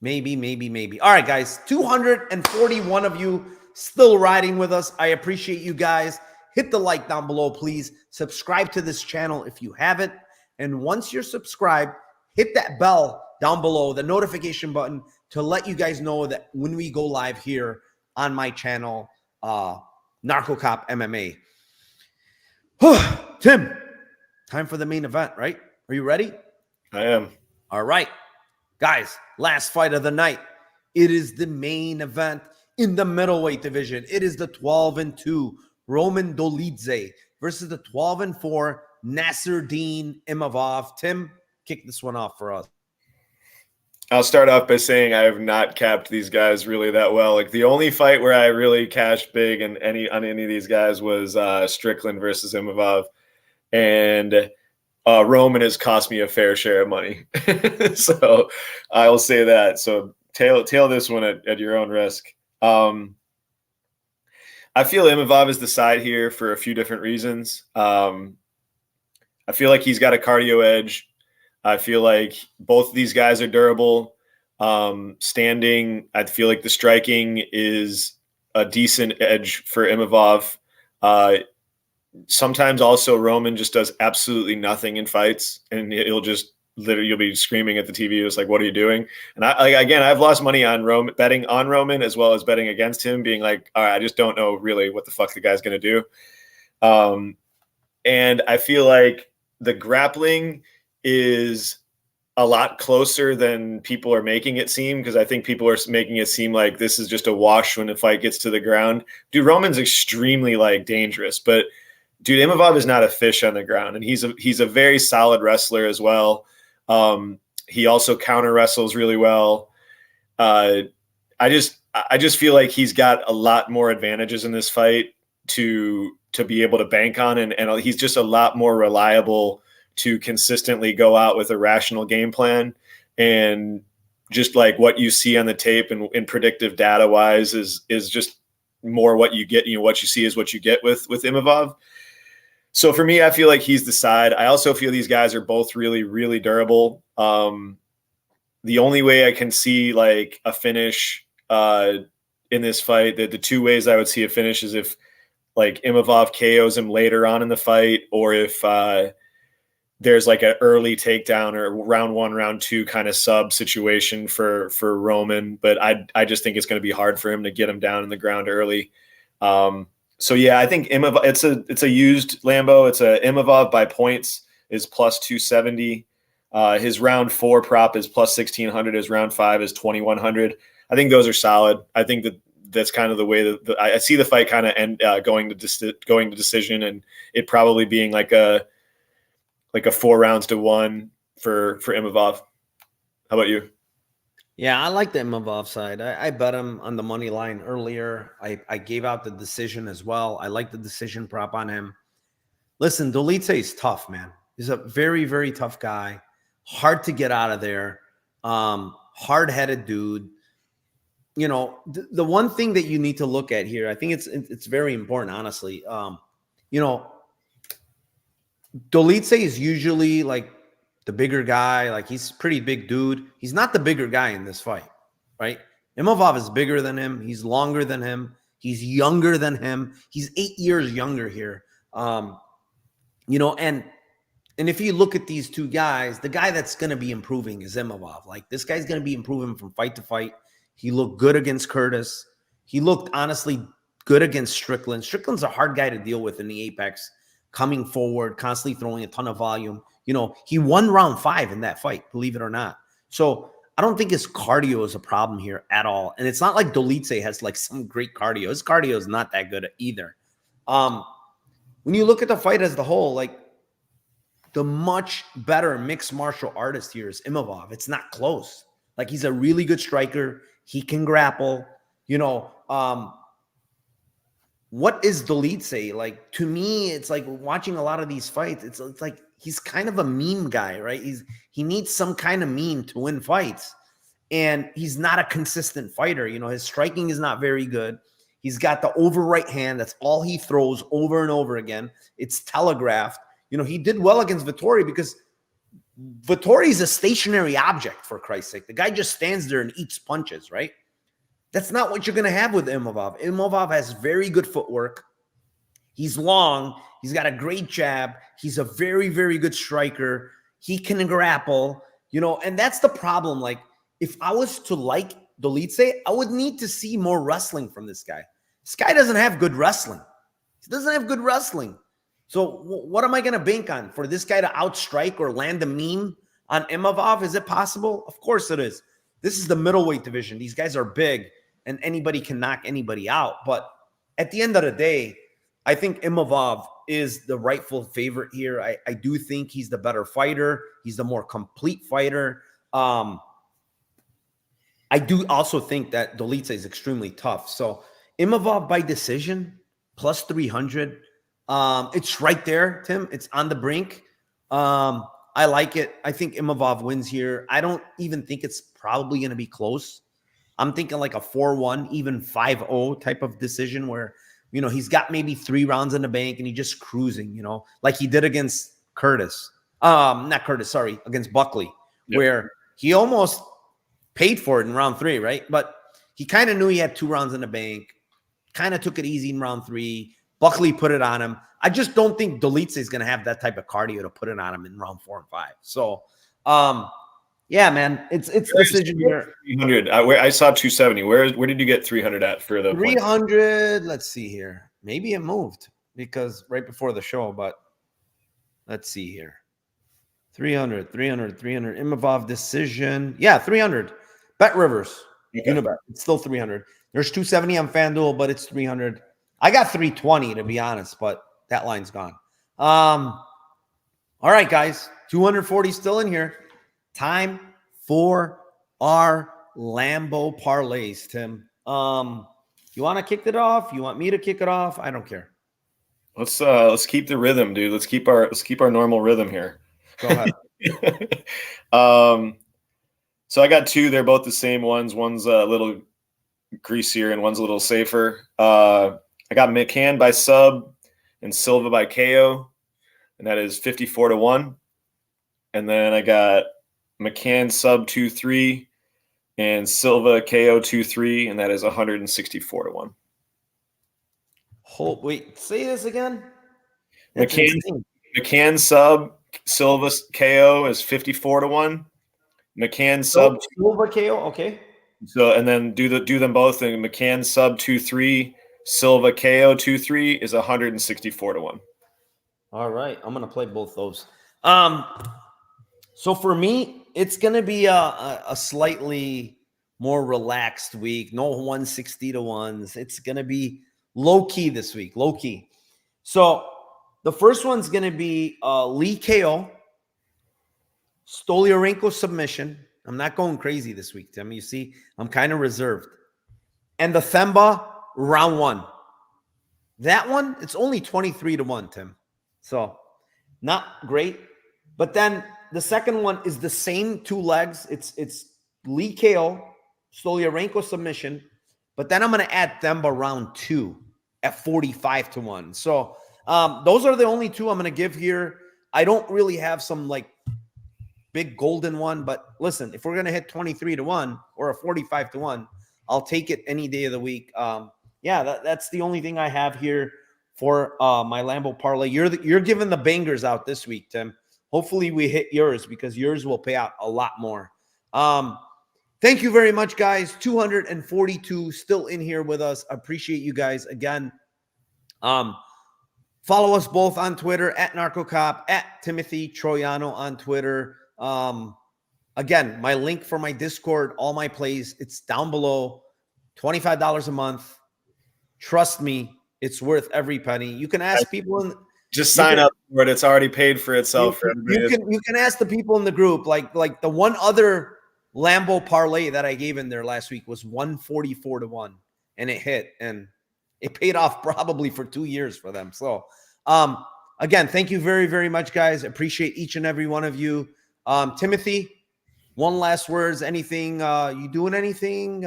All right, guys. 241 of you still riding with us. I appreciate you guys. Hit the like down below, please. Subscribe to this channel if you haven't. And once you're subscribed, hit that bell down below, the notification button, to let you guys know that when we go live here on my channel, Narco Cop MMA. Tim, time for the main event, right? Are you ready? I am. All right. Guys, last fight of the night. It is the main event in the middleweight division. It is the 12-2 Roman Dolidze versus the 12-4 Nasruddin Imavov. Tim, kick this one off for us. I'll start off by saying I have not capped these guys really that well. Like, the only fight where I really cashed big on any of these guys was Strickland versus Imavov. And Roman has cost me a fair share of money. So I will say that. So tail this one at your own risk. I feel Imavov is the side here for a few different reasons. I feel like he's got a cardio edge. I feel like both of these guys are durable. Standing, I feel like the striking is a decent edge for Imavov. Sometimes also Roman just does absolutely nothing in fights, and he'll just literally you'll be screaming at the TV, just like, what are you doing? And I've lost money on betting on Roman as well as betting against him, being like, all right, I just don't know really what the fuck the guy's going to do. And I feel like the grappling is a lot closer than people are making it seem, because I think people are making it seem like this is just a wash when the fight gets to the ground. Dude, Roman's extremely like dangerous, but dude, Imavov is not a fish on the ground, and he's a very solid wrestler as well. He also counter wrestles really well. I just feel like he's got a lot more advantages in this fight to be able to bank on, and he's just a lot more reliable to consistently go out with a rational game plan. And just like what you see on the tape and predictive data wise is just more what you get, what you see is what you get with Imavov. So for me, I feel like he's the side. I also feel these guys are both really, really durable. The only way I can see like a finish in this fight, the two ways I would see a finish is if like Imavov KOs him later on in the fight, or if there's like an early takedown or round 1, round 2 kind of sub situation for Roman. But I just think it's going to be hard for him to get him down in the ground early. So yeah, I think Imavov, it's a used Lambo. It's a Imavov by points is plus 270. His round 4 prop is plus 1600. His round 5 is 2100. I think those are solid. I think that's kind of the way that I see the fight kind of going to decision, and it probably being like a 4 rounds to 1 for Imavov. How about you? Yeah, I like the Imavov side. I bet him on the money line earlier. I gave out the decision as well. I like the decision prop on him. Listen, Dolidze is tough, man. He's a very, very tough guy. Hard to get out of there. Hard-headed dude. The one thing that you need to look at here, I think it's very important, honestly. Dolidze is usually like the bigger guy. Like, he's a pretty big dude. He's not the bigger guy in this fight, right? Imavov is bigger than him. He's longer than him. He's younger than him. He's 8 years younger here. And if you look at these two guys, the guy that's going to be improving is Imavov. Like, this guy's going to be improving from fight to fight. He looked good against Curtis. He looked, honestly, good against Strickland. Strickland's a hard guy to deal with in the Apex, coming forward, constantly throwing a ton of volume. He won round 5 in that fight, believe it or not. So I don't think his cardio is a problem here at all. And it's not like Dolidze has like some great cardio. His cardio is not that good either. When you look at the fight as the whole, like, the much better mixed martial artist here is Imavov. It's not close. Like, he's a really good striker. He can grapple. What is Dolidze? Like, to me, it's like watching a lot of these fights. It's like he's kind of a meme guy, right? He needs some kind of meme to win fights, and he's not a consistent fighter. His striking is not very good. He's got the over right hand. That's all he throws over and over again. It's telegraphed. He did well against Vettori because Vettori is a stationary object, for Christ's sake. The guy just stands there and eats punches, right? That's not what you're going to have with Imavov. Imavov has very good footwork. He's long. He's got a great jab. He's a very, very good striker. He can grapple, and that's the problem. Like, if I was to like Dolidze, I would need to see more wrestling from this guy. This guy doesn't have good wrestling. He doesn't have good wrestling. So what am I going to bank on? For this guy to outstrike or land a meme on Imavov? Is it possible? Of course it is. This is the middleweight division. These guys are big, and anybody can knock anybody out. But at the end of the day, I think Imavov is the rightful favorite here. I do think he's the better fighter. He's the more complete fighter. I do also think that Dolidze is extremely tough. So Imavov by decision, plus 300. It's right there, Tim. It's on the brink. I like it. I think Imavov wins here. I don't even think it's probably going to be close. I'm thinking like a 4-1, even 5-0 type of decision where, he's got maybe 3 rounds in the bank and he's just cruising, like he did against against Buckley, yep, where he almost paid for it in round 3, right? But he kind of knew he had 2 rounds in the bank, kind of took it easy in round 3. Buckley put it on him. I just don't think Dolidze is going to have that type of cardio to put it on him in round 4 and 5. So Yeah, man, it's decision here. 300. I saw 270. Where did you get 300 at for the 300? Let's see here. Maybe it moved because right before the show, but let's see here. 300. Imavov decision. Yeah, 300. Bet Rivers. Okay. Unibet. It's still 300. There's 270 on FanDuel, but it's 300. I got 320 to be honest, but that line's gone. All right, guys. 240 still in here. Time for our Lambo parlays, Tim. You want to kick it off? You want me to kick it off? I don't care. Let's keep the rhythm, dude. Let's keep our normal rhythm here. Go ahead. So I got two. They're both the same ones. One's a little greasier and one's a little safer. I got McCann by sub and Silva by KO, and that is 54-1. And then I got McCann sub 2-3 and Silva KO 2-3, and that is 164-1. Wait, say this again. McCann sub Silva KO is 54-1. McCann sub Silva KO, okay. So and then do them both. And McCann sub 2-3, Silva KO 2-3 is 164-1. All right, I'm gonna play both those. So for me, it's gonna be a slightly more relaxed week. No 160-1s. It's gonna be low key this week. Low key. So the first one's gonna be Lee KO. Stoliarenko submission. I'm not going crazy this week, Tim. You see, I'm kind of reserved. And the Themba round 1. That one, it's only 23-1, Tim. So not great. But then the second one is the same two legs. It's Lee KO, Stoliarenko submission. But then I'm going to add Themba round 2 at 45-1. So those are the only two I'm going to give here. I don't really have some like big golden one, but listen, if we're going to hit 23-1 or a 45-1, I'll take it any day of the week. Yeah, that's the only thing I have here for my Lambo parlay. You're giving the bangers out this week, Tim. Hopefully we hit yours because yours will pay out a lot more. Thank you very much, guys. 242 still in here with us. Appreciate you guys again. Follow us both on Twitter at NarcoCop, at Timothy Troiano on Twitter. Again, my link for my Discord, all my plays, it's down below. $25 a month. Trust me, it's worth every penny. You can ask people just sign up for it. It's already paid for itself. You can ask the people in the group. Like the one other Lambo parlay that I gave in there last week was 144-1, and it hit, and it paid off probably for 2 years for them. So, again, thank you very, very much, guys. Appreciate each and every one of you. Timothy, one last words. Anything? You doing anything?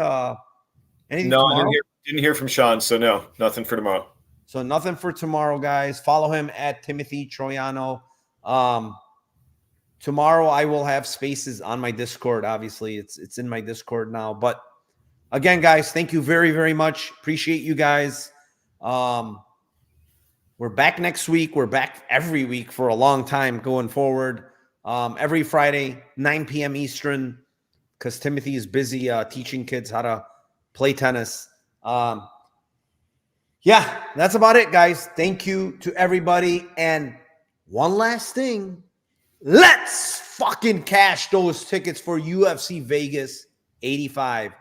Anything? No, tomorrow? I didn't hear from Sean, so no, nothing for tomorrow. So nothing for tomorrow, guys. Follow him at Timothy Troiano. Tomorrow I will have spaces on my Discord. Obviously, it's in my Discord now. But again, guys, thank you very, very much. Appreciate you guys. We're back next week. We're back every week for a long time going forward. Every Friday, 9 p.m. Eastern, because Timothy is busy teaching kids how to play tennis. Yeah, that's about it, guys. Thank you to everybody. And one last thing. Let's fucking cash those tickets for UFC Vegas 85.